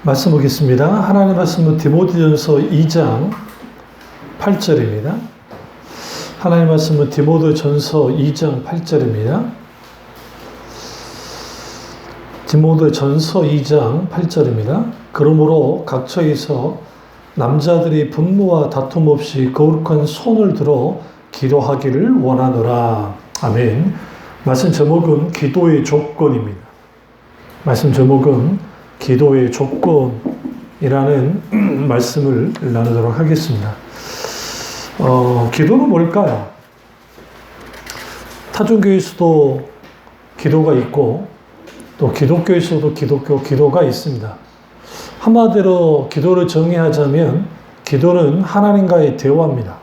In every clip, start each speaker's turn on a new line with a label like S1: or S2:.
S1: 말씀 보겠습니다. 하나님의 말씀은 디모데전서 2장 8절입니다. 하나님의 말씀은 디모데전서 2장 8절입니다. 디모데전서 2장 8절입니다. 그러므로 각처에서 남자들이 분노와 다툼 없이 거룩한 손을 들어 기도하기를 원하노라. 아멘. 말씀 제목은 기도의 조건입니다. 말씀 제목은 기도의 조건이라는 말씀을 나누도록 하겠습니다. 기도는 뭘까요? 타종교에서도 기도가 있고 또 기독교에서도 기도가 있습니다. 한마디로 기도를 정의하자면 기도는 하나님과의 대화입니다.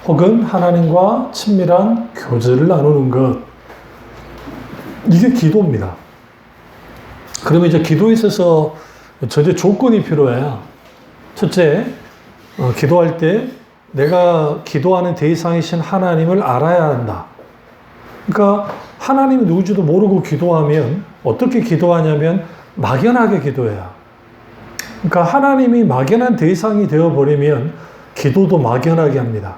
S1: 혹은 하나님과 친밀한 교제를 나누는 것. 이게 기도입니다. 그러면 이제 기도에 있어서 전제 조건이 필요해요. 첫째, 기도할 때 내가 기도하는 대상이신 하나님을 알아야 한다. 그러니까 하나님이 누구지도 모르고 기도하면 어떻게 기도하냐면 막연하게 기도해요. 그러니까 하나님이 막연한 대상이 되어버리면 기도도 막연하게 합니다.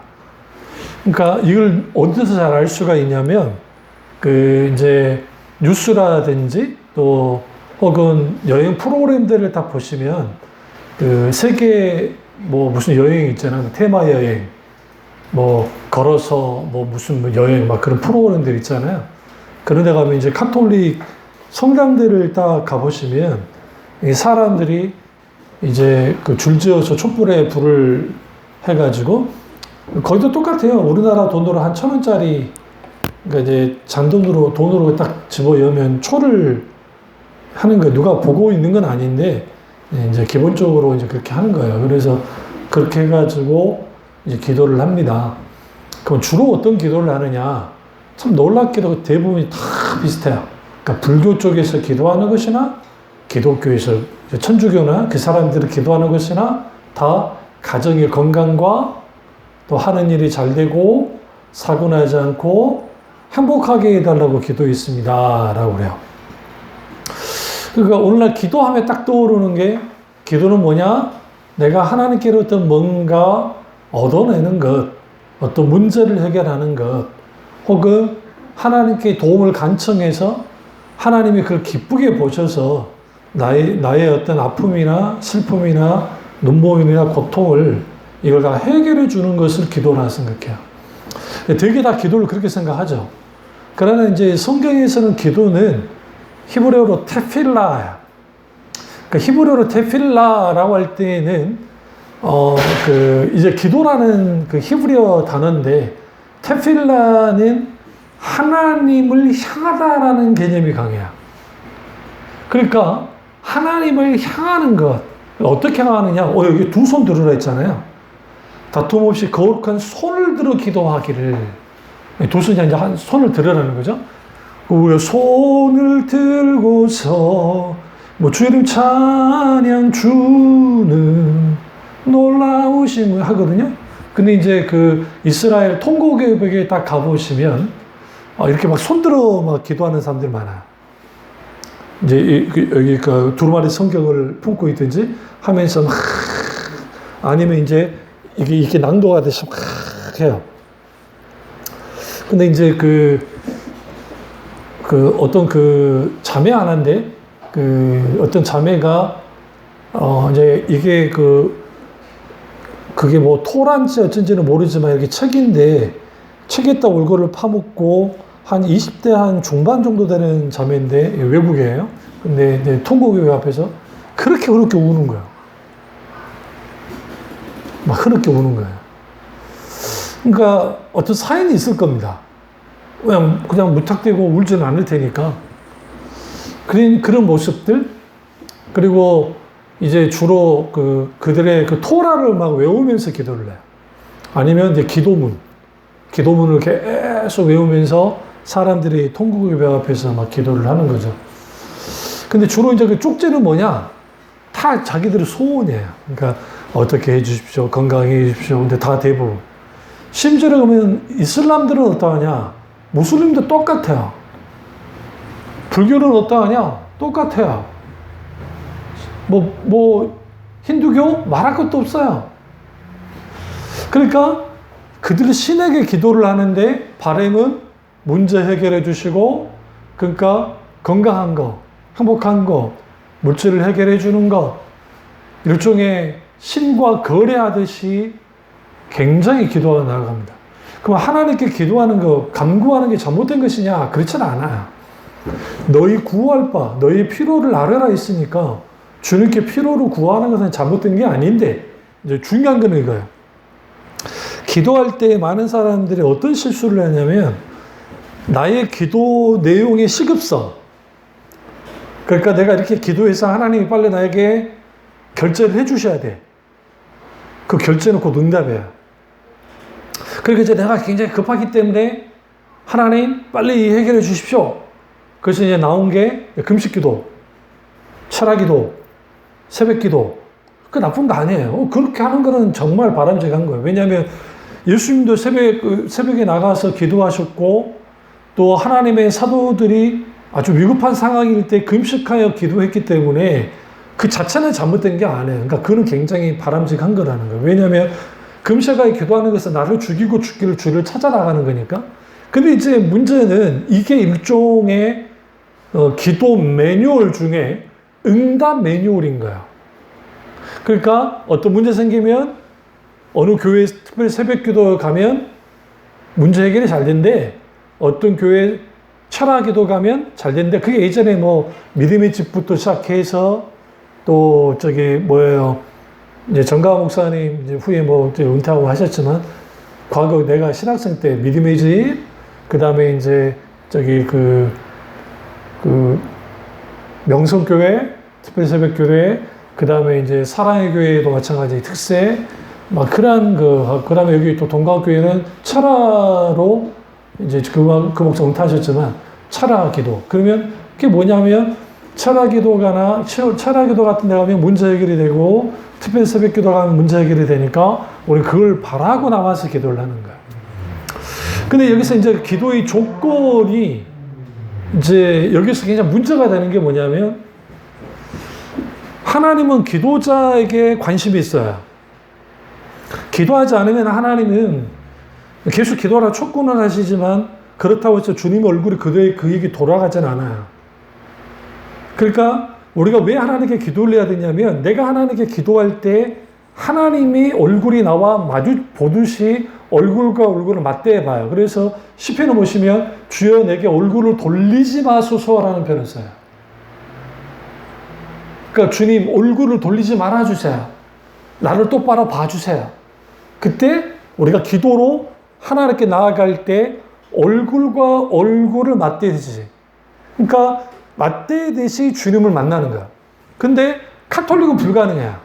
S1: 그러니까 이걸 어디서 잘 알 수가 있냐면 이제 뉴스라든지 또 혹은 여행 프로그램들을 다 보시면 세계 무슨 여행 있잖아요. 테마 여행, 걸어서 무슨 여행 그런 프로그램들 있잖아요. 그런 데 가면 이제 카톨릭 성당들을 딱 가보시면 이 사람들이 이제 줄지어서 촛불에 불을 해가지고 거기도 똑같아요. 우리나라 돈으로 한 1,000원짜리 그러니까 이제 돈으로 딱 집어 여면 초를 하는 거예요. 누가 보고 있는 건 아닌데 이제 기본적으로 이제 그렇게 하는 거예요. 그래서 그렇게 해가지고 이제 기도를 합니다. 그럼 주로 어떤 기도를 하느냐? 참 놀랍게도 대부분이 다 비슷해요. 그러니까 불교 쪽에서 기도하는 것이나 기독교에서 천주교나 그 사람들이 기도하는 것이나 다 가정의 건강과 또 하는 일이 잘 되고 사고 나지 않고 행복하게 해달라고 기도했습니다. 라고 그래요. 그러니까 오늘날 기도하면 딱 떠오르는 게 기도는 뭐냐? 내가 하나님께로부터 뭔가 얻어내는 것, 어떤 문제를 해결하는 것, 혹은 하나님께 도움을 간청해서 하나님이 그걸 기쁘게 보셔서 나의 어떤 아픔이나 슬픔이나 눈물이나 고통을 이걸 다 해결해 주는 것을 기도라 생각해요. 되게 다 기도를 그렇게 생각하죠. 그러나 이제 성경에서는 기도는 히브리어로 테필라야. 그러니까 히브리어로 테필라라고 할 때는 이제 기도라는 히브리어 단어인데 테필라는 하나님을 향하다라는 개념이 강해요. 그러니까 하나님을 향하는 것. 어떻게 향하느냐? 여기 두 손 들으라 했잖아요. 다툼 없이 거룩한 손을 들어 기도하기를. 두 손이 아니라 한 손을 들으라는 거죠. 우리가 손을 들고서 주의 이름 찬양 주는 놀라우심을 하거든요. 근데 이제 이스라엘 통곡의 딱 가보시면 이렇게 손들어 기도하는 사람들 많아요. 이제 여기 두루마리 성경을 품고 있든지 하면서 아니면 이제 이게 낭독가 되시 해요. 근데 이제 어떤 자매 하나인데 어떤 자매가 이제 이게 그게 토란지 어쩐지는 모르지만 이렇게 책인데 책에다 얼굴을 파묻고 한 20대 한 중반 정도 되는 자매인데 외국이에요. 근데 통곡교회 앞에서 그렇게 우는 거예요. 막 그렇게 우는 거예요. 그러니까 어떤 사연이 있을 겁니다. 그냥 무턱대고 울지는 않을 테니까. 그런 모습들, 그리고 이제 주로 그들의 토라를 막 외우면서 기도를 해요. 아니면 이제 기도문을 계속 외우면서 사람들이 통곡의 앞에서 막 기도를 하는 거죠. 근데 주로 이제 쪽지는 뭐냐? 다 자기들의 소원이에요. 그러니까 어떻게 해 주십시오. 건강해 주십시오. 근데 다 대부분. 심지어 그러면 이슬람들은 어떠하냐? 무슬림도 똑같아요. 불교는 어떠하냐? 똑같아요. 힌두교 말할 것도 없어요. 그러니까 그들이 신에게 기도를 하는데 바람은 문제 해결해 주시고, 그러니까 건강한 거, 행복한 거, 물질을 해결해 주는 것, 일종의 신과 거래하듯이 굉장히 기도가 나아갑니다. 그럼 하나님께 기도하는 거, 간구하는 게 잘못된 것이냐? 그렇지는 않아요. 너희 구할 바, 너희 필요를 알아라 있으니까 주님께 필요로 구하는 것은 잘못된 게 아닌데, 이제 중요한 건 이거예요. 기도할 때 많은 사람들이 어떤 실수를 하냐면, 나의 기도 내용의 시급성. 그러니까 내가 이렇게 기도해서 하나님이 빨리 나에게 결제를 해 주셔야 돼. 그 결제는 곧 응답이에요. 그러니까 이제 내가 굉장히 급하기 때문에 하나님 빨리 해결해 주십시오. 그래서 이제 나온 게 금식 기도, 철학 기도, 새벽 기도. 그 나쁜 거 아니에요. 그렇게 하는 거는 정말 바람직한 거예요. 왜냐하면 예수님도 새벽에 나가서 기도하셨고, 또 하나님의 사도들이 아주 위급한 상황일 때 금식하여 기도했기 때문에 그 자체는 잘못된 게 아니에요. 그러니까 그는 굉장히 바람직한 거라는 거예요. 왜냐하면 금식하여 기도하는 것은 나를 죽이고 죽기를 주를 찾아 나가는 거니까. 근데 이제 문제는 이게 일종의 기도 매뉴얼 중에 응답 매뉴얼인 거예요. 그러니까 어떤 문제 생기면 어느 교회 특별히 새벽 기도 가면 문제 해결이 잘 된대. 어떤 교회 철학 기도 가면 잘 된대. 그게 예전에 믿음의 집부터 시작해서 또 이제 정가화 목사님 이제 후에 은퇴하고 하셨지만, 과거 내가 신학생 때 믿음의 집, 그 다음에 이제 명성교회, 특별히 새벽교회, 그 다음에 이제 사랑의 교회도 마찬가지 특세, 그 다음에 여기 또 동강교회는 철화로 이제 그 목사 은퇴하셨지만, 철화 기도. 그러면 그게 뭐냐면, 철화 기도 같은 데 가면 문제 해결이 되고, 특별히 새벽 기도 가면 문제 해결이 되니까, 우리 그걸 바라고 나와서 기도를 하는 거야. 근데 여기서 이제 기도의 조건이, 이제 여기서 굉장히 문제가 되는 게 뭐냐면, 하나님은 기도자에게 관심이 있어요. 기도하지 않으면 하나님은 계속 기도하라 촉구는 하시지만, 그렇다고 해서 주님의 얼굴이 그에게 돌아가진 않아요. 그러니까 우리가 왜 하나님께 기도를 해야 되냐면, 내가 하나님께 기도할 때 하나님이 얼굴이 나와 마주 보듯이 얼굴과 얼굴을 맞대어 봐요. 그래서 시편을 보시면 주여 내게 얼굴을 돌리지 마소서라는 표현을 써요. 그러니까 주님 얼굴을 돌리지 말아주세요. 나를 똑바로 봐주세요. 그때 우리가 기도로 하나님께 나아갈 때 얼굴과 얼굴을 맞대듯이, 그러니까 맞대듯이 주님을 만나는 거야. 근데 카톨릭은 불가능해요.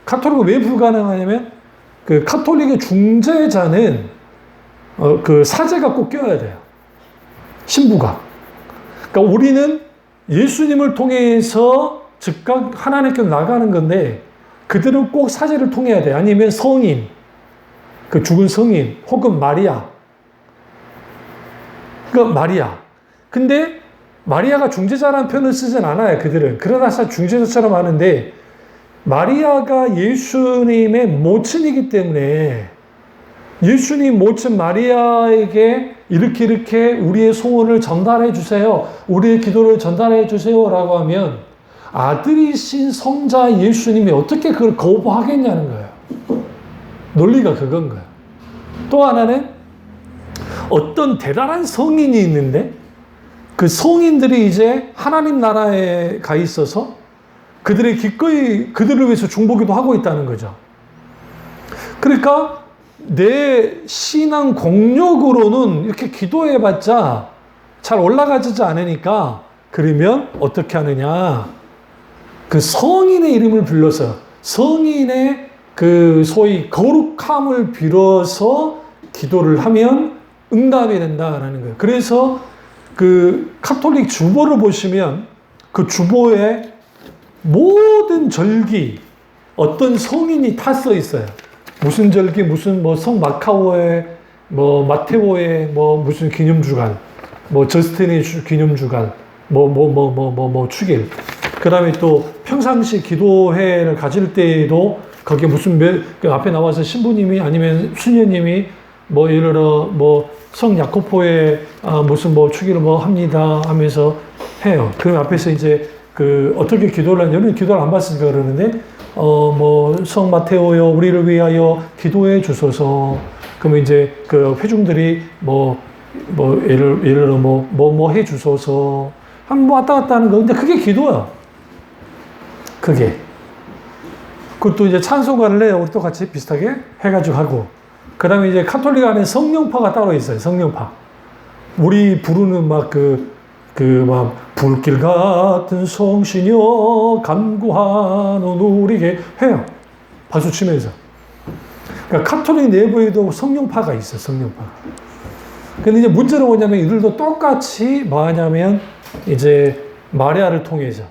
S1: 카톨릭은 왜 불가능하냐면, 그 카톨릭의 중재자는 그 사제가 꼭 껴야 돼요. 신부가. 그러니까 우리는 예수님을 통해서 즉각 하나님께 나가는 건데, 그들은 꼭 사제를 통해야 돼. 아니면 성인, 그 죽은 성인, 혹은 마리아. 그러니까 마리아. 근데 마리아가 중재자라는 표현을 쓰진 않아요, 그들은. 그러나 사실 중재자처럼 하는데, 마리아가 예수님의 모친이기 때문에 예수님 모친 마리아에게 이렇게 우리의 소원을 전달해 주세요. 우리의 기도를 전달해 주세요. 라고 하면 아들이신 성자 예수님이 어떻게 그걸 거부하겠냐는 거예요. 논리가 그건 거예요. 또 하나는 어떤 대단한 성인이 있는데, 그 성인들이 이제 하나님 나라에 가 있어서 그들의 기꺼이 그들을 위해서 중보기도 하고 있다는 거죠. 그러니까 내 신앙 공력으로는 이렇게 기도해봤자 잘 올라가지 않으니까, 그러면 어떻게 하느냐, 그 성인의 이름을 불러서 성인의 그 소위 거룩함을 빌어서 기도를 하면 응답이 된다라는 거예요. 그래서 그 카톨릭 주보를 보시면 그 주보에 모든 절기 어떤 성인이 다 써 있어요. 무슨 절기, 무슨 성 마카오의 마테오의 무슨 기념주간, 저스틴의 기념주간, 축일. 그 다음에 또 평상시 기도회를 가질 때에도 거기에 무슨 그 앞에 나와서 신부님이 아니면 수녀님이 뭐 예를 들어 뭐 성야코포에 무슨 뭐 축의를 뭐 합니다 하면서 해요. 그럼 앞에서 이제 그 어떻게 기도를 하냐면 기도를 안 받으니까 그러는데 뭐 성 마테오여 우리를 위하여 기도해 주소서. 그러면 이제 그 회중들이 뭐 예를 들어 뭐 해 주소서 한 뭐 왔다 갔다 하는 거. 근데 그게 기도야. 그게. 그것도 이제 찬송가를 내요. 우리 또 같이 비슷하게 해가지고 하고. 그 다음에 이제 카톨릭 안에 성령파가 따로 있어요. 성령파. 우리 부르는 막 막 불길 같은 성신여 간구하는 우리에게 해요. 박수 치면서. 그러니까 카톨릭 내부에도 성령파가 있어요. 성령파. 근데 이제 문제는 뭐냐면 이들도 똑같이 뭐 하냐면 이제 마리아를 통해서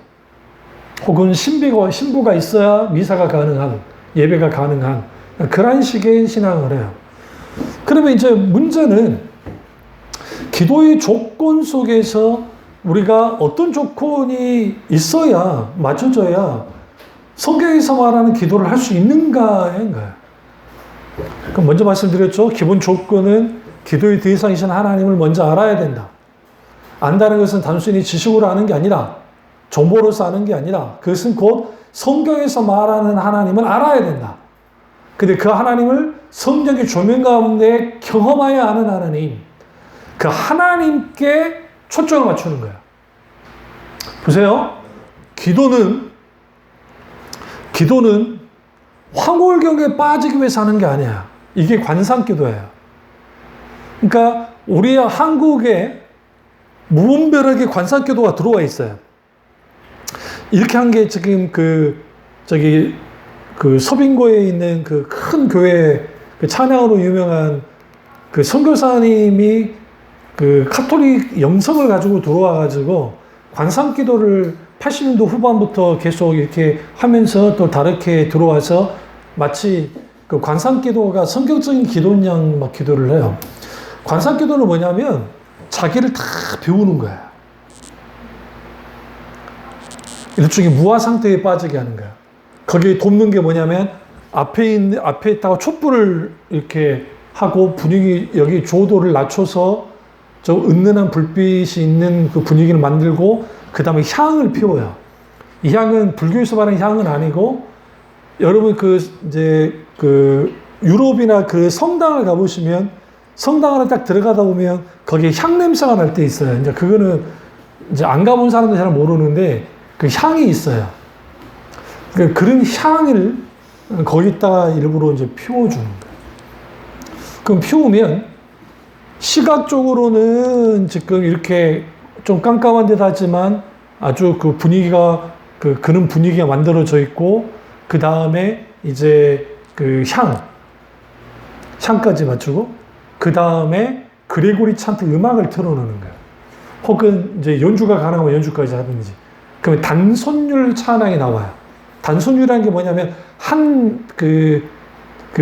S1: 혹은 신부가 있어야 미사가 가능한 예배가 가능한 그런 식의 신앙을 해요. 그러면 이제 문제는 기도의 조건 속에서 우리가 어떤 조건이 있어야 맞춰져야 성경에서 말하는 기도를 할 수 있는가인 거예요. 그럼 먼저 말씀드렸죠. 기본 조건은 기도의 대상이신 하나님을 먼저 알아야 된다. 안다는 것은 단순히 지식으로 아는 게 아니라 정보로서 아는 게 아니라 그것은 곧 성경에서 말하는 하나님을 알아야 된다. 근데 그 하나님을 성경의 조명 가운데 경험하여 아는 하나님, 그 하나님께 초점을 맞추는 거야. 보세요. 기도는 황홀경에 빠지기 위해서 하는 게 아니야. 이게 관상기도예요. 그러니까 우리 한국에 무분별하게 관상기도가 들어와 있어요. 이렇게 한 게 지금 그 서빙고에 있는 그 큰 교회 그 찬양으로 유명한 그 선교사님이 그 카톨릭 영성을 가지고 들어와가지고 관상기도를 80년도 후반부터 계속 이렇게 하면서 또 다르게 들어와서 마치 그 관상기도가 성경적인 기도냐 막 기도를 해요. 관상기도는 뭐냐면 자기를 다 비우는 거야. 일종의 무아 상태에 빠지게 하는 거야. 거기에 돕는 게 뭐냐면 앞에 있다가 촛불을 이렇게 하고 분위기 여기 조도를 낮춰서 저 은은한 불빛이 있는 그 분위기를 만들고 그 다음에 향을 피워요. 이 향은 불교에서 말하는 향은 아니고 여러분 이제 유럽이나 그 성당을 가보시면 성당 안에 딱 들어가다 보면 거기에 향 냄새가 날 때 있어요. 이제 그거는 이제 안 가본 사람들 잘 모르는데 그 향이 있어요. 그런 향을 거기다가 일부러 이제 피워주는 거예요. 그럼 피우면 시각적으로는 지금 이렇게 좀 깜깜한 듯 하지만 아주 그 분위기가 그런 분위기가 만들어져 있고 그 다음에 이제 그 향까지 맞추고 그 다음에 그레고리 찬트 음악을 틀어놓는 거예요. 혹은 이제 연주가 가능하면 연주까지 하든지. 그러면 단손율 찬양이 나와요. 단손율이라는 게 뭐냐면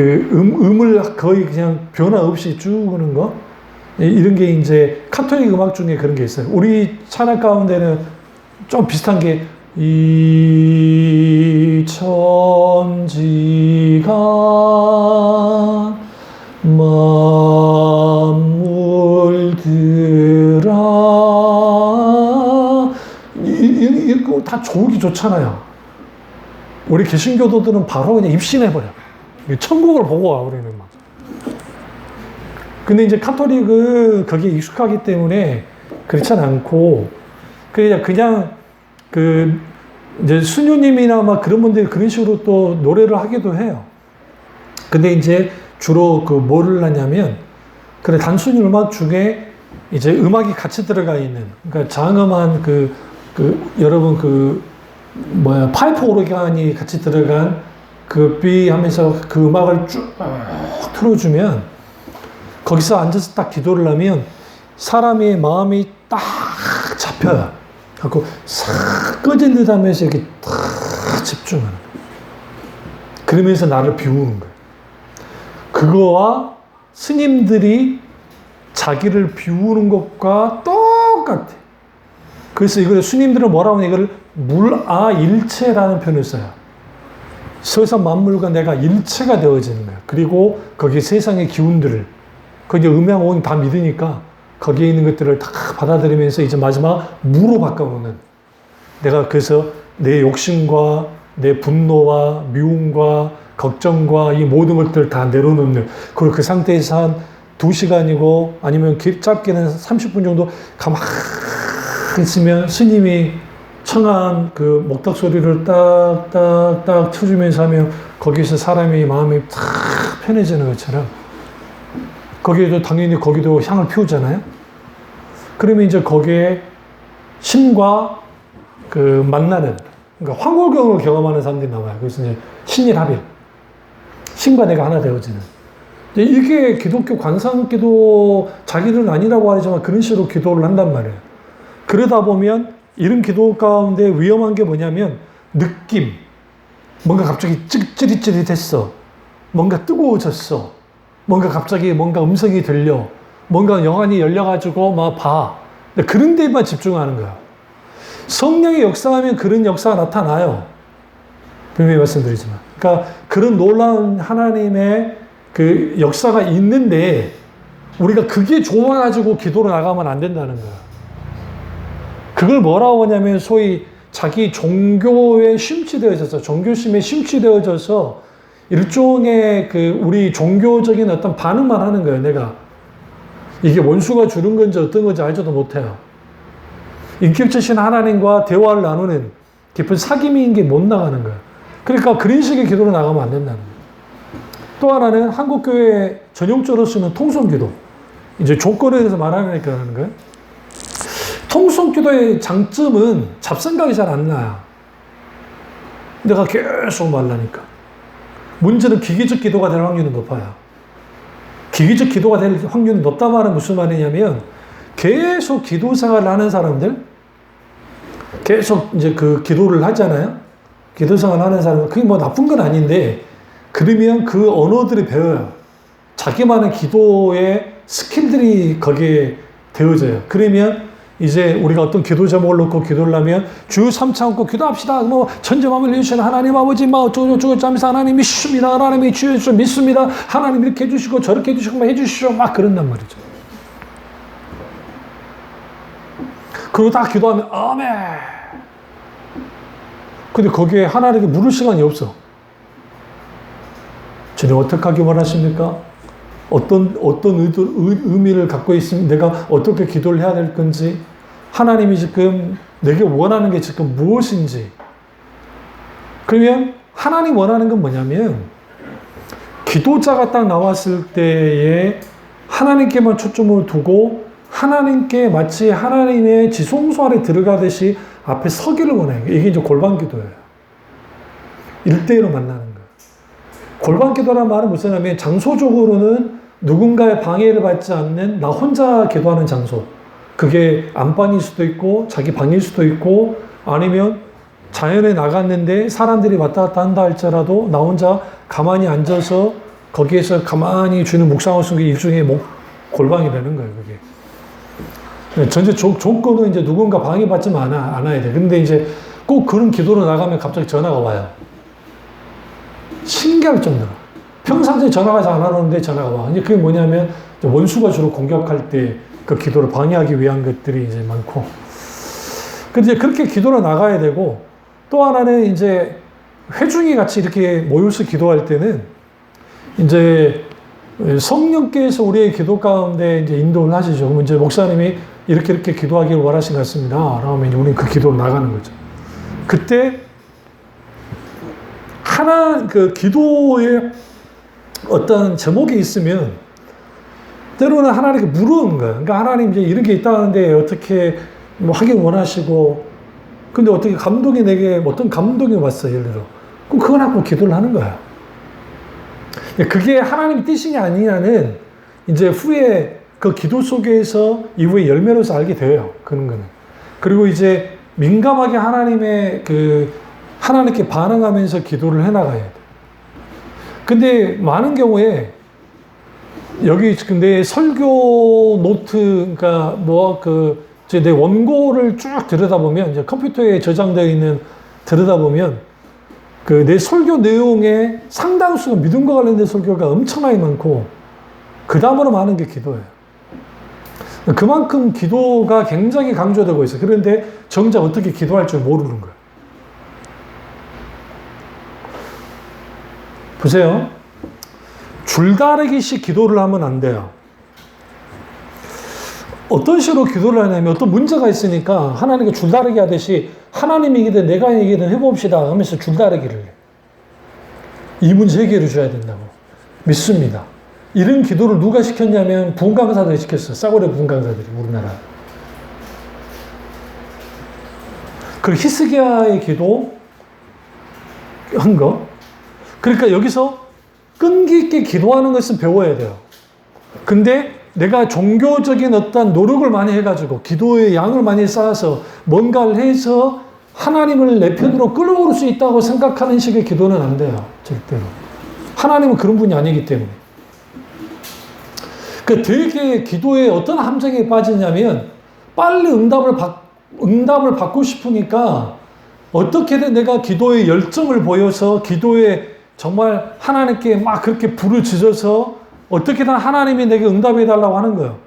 S1: 음을 거의 그냥 변화 없이 쭉 오는 거. 이런 게 이제 카톨릭 음악 중에 그런 게 있어요. 우리 찬양 가운데는 좀 비슷한 게 이 천지가 만물들아 이거 다 좋기 좋잖아요. 우리 개신교도들은 바로 그냥 입신해버려. 천국을 보고 와 우리는 막. 근데 이제 카톨릭은 거기에 익숙하기 때문에 그렇지 않고 그냥 이제 수녀님이나 막 그런 분들이 그런 식으로 또 노래를 하기도 해요. 근데 이제 주로 뭐를 하냐면 단순히 음악 중에 이제 음악이 같이 들어가 있는 그러니까 장음한 여러분 파이프 오르간이 같이 들어간 비 하면서 그 음악을 쭉 틀어주면 거기서 앉아서 딱 기도를 하면 사람의 마음이 딱 잡혀요. 갖고 싹 꺼진 듯 하면서 이렇게 딱 집중하는 거예요. 그러면서 나를 비우는 거예요. 그거와 스님들이 자기를 비우는 것과 똑같아. 그래서 이걸 스님들은 뭐라고 하냐, 이거를 물아일체라는 표현을 써요. 세상 만물과 내가 일체가 되어지는 거예요. 그리고 거기에 세상의 기운들을, 거기에 음양오행 다 믿으니까 거기에 있는 것들을 다 받아들이면서 이제 마지막 무로 바꿔보는, 내가 그래서 내 욕심과 내 분노와 미움과 걱정과 이 모든 것들을 다 내려놓는, 그리고 그 상태에서 한 2시간이고 아니면 짧게는 30분 정도 가만히 있으면 스님이 청한 그 목탁 소리를 딱딱딱 쳐주면서 하면 거기서 사람이 마음이 탁 편해지는 것처럼, 거기에도 당연히 거기도 향을 피우잖아요. 그러면 이제 거기에 신과 그 만나는, 그러니까 황홀경을 경험하는 사람들이 나와요. 그래서 이제 신일합일, 신과 내가 하나 되어지는. 이게 기독교 관상기도, 자기들은 아니라고 하지만 그런 식으로 기도를 한단 말이에요. 그러다 보면 이런 기도 가운데 위험한 게 뭐냐면 느낌, 뭔가 갑자기 찌릿찌릿했어, 뭔가 뜨거워졌어, 뭔가 갑자기 뭔가 음성이 들려, 뭔가 영안이 열려가지고 막 봐. 그런 데만 집중하는 거야. 성령의 역사하면 그런 역사가 나타나요. 분명히 말씀드리지만. 그러니까 그런 놀라운 하나님의 그 역사가 있는데 우리가 그게 좋아가지고 기도로 나가면 안 된다는 거야. 그걸 뭐라고 하냐면 소위 자기 종교에 심취되어져서, 종교심에 심취되어져서 일종의 그 우리 종교적인 어떤 반응만 하는 거예요. 내가 이게 원수가 주는 건지 어떤 건지 알지도 못해요. 인격체신 하나님과 대화를 나누는 깊은 사귐인 게 못 나가는 거예요. 그러니까 그런 식의 기도로 나가면 안 된다는 거예요. 또 하나는 한국교회 전용적으로 쓰는 통성기도. 이제 조건에 대해서 말하니까 하는 거예요. 통성기도의 장점은 잡생각이 잘 안 나요. 내가 계속 말하니까. 문제는 기계적 기도가 될 확률이 높아요. 기계적 기도가 될 확률이 높다 말은 무슨 말이냐면, 계속 기도 생활을 하는 사람들, 계속 이제 그 기도를 하잖아요. 기도 생활을 하는 사람은 그게 뭐 나쁜 건 아닌데, 그러면 그 언어들이 배워요. 자기만의 기도의 스킬들이 거기에 되어져요. 그러면 이제 우리가 어떤 기도 제목을 놓고 기도를 하면 주 3차 놓고 기도합시다. 뭐 천지만물 내주시는 하나님 아버지, 뭐 어쩌고저쩌고 잠시 하나님 믿습니다. 하나님이 주여 믿습니다. 하나님 이렇게 해주시고 저렇게 해주시고 막 해주시오. 막 그런단 말이죠. 그리고 다 기도하면 아멘. 근데 거기에 하나님께 물을 시간이 없어. 주님 어떻게 하기 원하십니까? 어떤 의미를 갖고 있으면 내가 어떻게 기도를 해야 될 건지, 하나님이 지금 내게 원하는 게 지금 무엇인지. 그러면 하나님 원하는 건 뭐냐면, 기도자가 딱 나왔을 때에 하나님께만 초점을 두고 하나님께 마치 하나님의 지성소 안에 들어가듯이 앞에 서기를 원해요. 이게 이제 골방 기도예요. 1대1로 만나는 거예요. 골방 기도라는 말은 무엇이냐면 장소적으로는 누군가의 방해를 받지 않는 나 혼자 기도하는 장소. 그게 안방일 수도 있고 자기 방일 수도 있고, 아니면 자연에 나갔는데 사람들이 왔다 갔다 한다 할지라도 나 혼자 가만히 앉아서 거기에서 가만히 주는 묵상을 쓰는 게 일종의 골방이 되는 거예요. 그게. 전체 조건은 이제 누군가 방해받지 않아야 돼. 근데 이제 꼭 그런 기도로 나가면 갑자기 전화가 와요. 신기할 정도로. 평상시에 전화가 잘 안 오는데 전화가 와. 이제 그게 뭐냐면 원수가 주로 공격할 때 그 기도를 방해하기 위한 것들이 이제 많고. 근데 이제 그렇게 기도로 나가야 되고, 또 하나는 이제 회중이 같이 이렇게 모여서 기도할 때는 이제 성령께서 우리의 기도 가운데 이제 인도를 하시죠. 그러면 이제 목사님이 이렇게 기도하기를 원하신 것 같습니다. 그러면 이제 우리는 그 기도로 나가는 거죠. 그때 그 기도에 어떤 제목이 있으면 때로는 하나님께 물어보는 거예요. 그러니까 하나님 이제 이런 게 있다는데 어떻게 뭐 하길 원하시고, 근데 어떻게 감동이 내게 어떤 감동이 왔어요, 예를 들어. 그럼 그걸 갖고 기도를 하는 거야. 그게 하나님 뜻이냐 아니냐는 이제 후에 그 기도 속에서 이후에 열매로서 알게 돼요. 그런 거는. 그리고 이제 민감하게 하나님께 반응하면서 기도를 해나가야 돼. 근데 많은 경우에 여기 지금 내 설교 노트, 그러니까 이제 내 원고를 쭉 들여다보면, 이제 컴퓨터에 저장되어 있는 들여다보면, 그 내 설교 내용의 상당수가 믿음과 관련된 설교가 엄청나게 많고, 그 다음으로 많은 게 기도예요. 그만큼 기도가 굉장히 강조되고 있어요. 그런데 정작 어떻게 기도할 줄 모르는 거예요. 보세요. 줄다리기식 기도를 하면 안 돼요. 어떤 식으로 기도를 하냐면 어떤 문제가 있으니까 하나님께 줄다리기 하듯이 하나님이 이기든 내가 이기든 해봅시다 하면서 줄다리기를 해. 이 문제 해결해 줘야 된다고 믿습니다. 이런 기도를 누가 시켰냐면 부흥강사들이 시켰어요. 싸구려 부흥강사들이 우리나라. 그리고 히스기야의 기도 한 거. 그러니까 여기서 끈기 있게 기도하는 것은 배워야 돼요. 근데 내가 종교적인 어떤 노력을 많이 해가지고 기도의 양을 많이 쌓아서 뭔가를 해서 하나님을 내 편으로 끌어올 수 있다고 생각하는 식의 기도는 안 돼요. 절대로. 하나님은 그런 분이 아니기 때문에. 그 되게 기도에 어떤 함정에 빠지냐면 빨리 응답을 받고 싶으니까 어떻게든 내가 기도의 열정을 보여서 기도에 정말 하나님께 막 그렇게 부르짖어서 어떻게든 하나님이 내게 응답해 달라고 하는 거예요.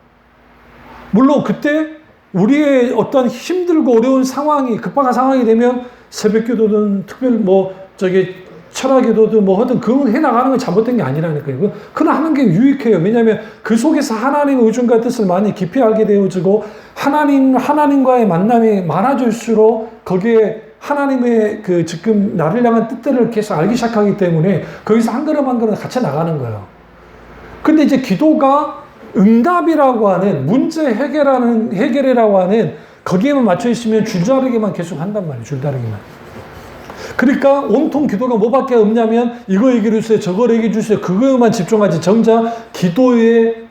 S1: 물론 그때 우리의 어떤 힘들고 어려운 상황이 급박한 상황이 되면 새벽기도든 특별 철학기도든 하든 그건 해나가는 건 잘못된 게 아니라니까요. 그건 하는 게 유익해요. 왜냐하면 그 속에서 하나님의 의중과 뜻을 많이 깊이 알게 되어지고 하나님과의 만남이 많아질수록 거기에 하나님의 지금 나를 향한 뜻들을 계속 알기 시작하기 때문에 거기서 한 걸음 한 걸음 같이 나가는 거예요. 근데 이제 기도가 응답이라고 하는 문제 해결이라고 하는 거기에만 맞춰 있으면 줄다리기만 계속 한단 말이에요. 줄다리기만. 그러니까 온통 기도가 뭐밖에 없냐면 이거 얘기해 주세요. 저거 얘기해 주세요. 그거에만 집중하지 정작 기도의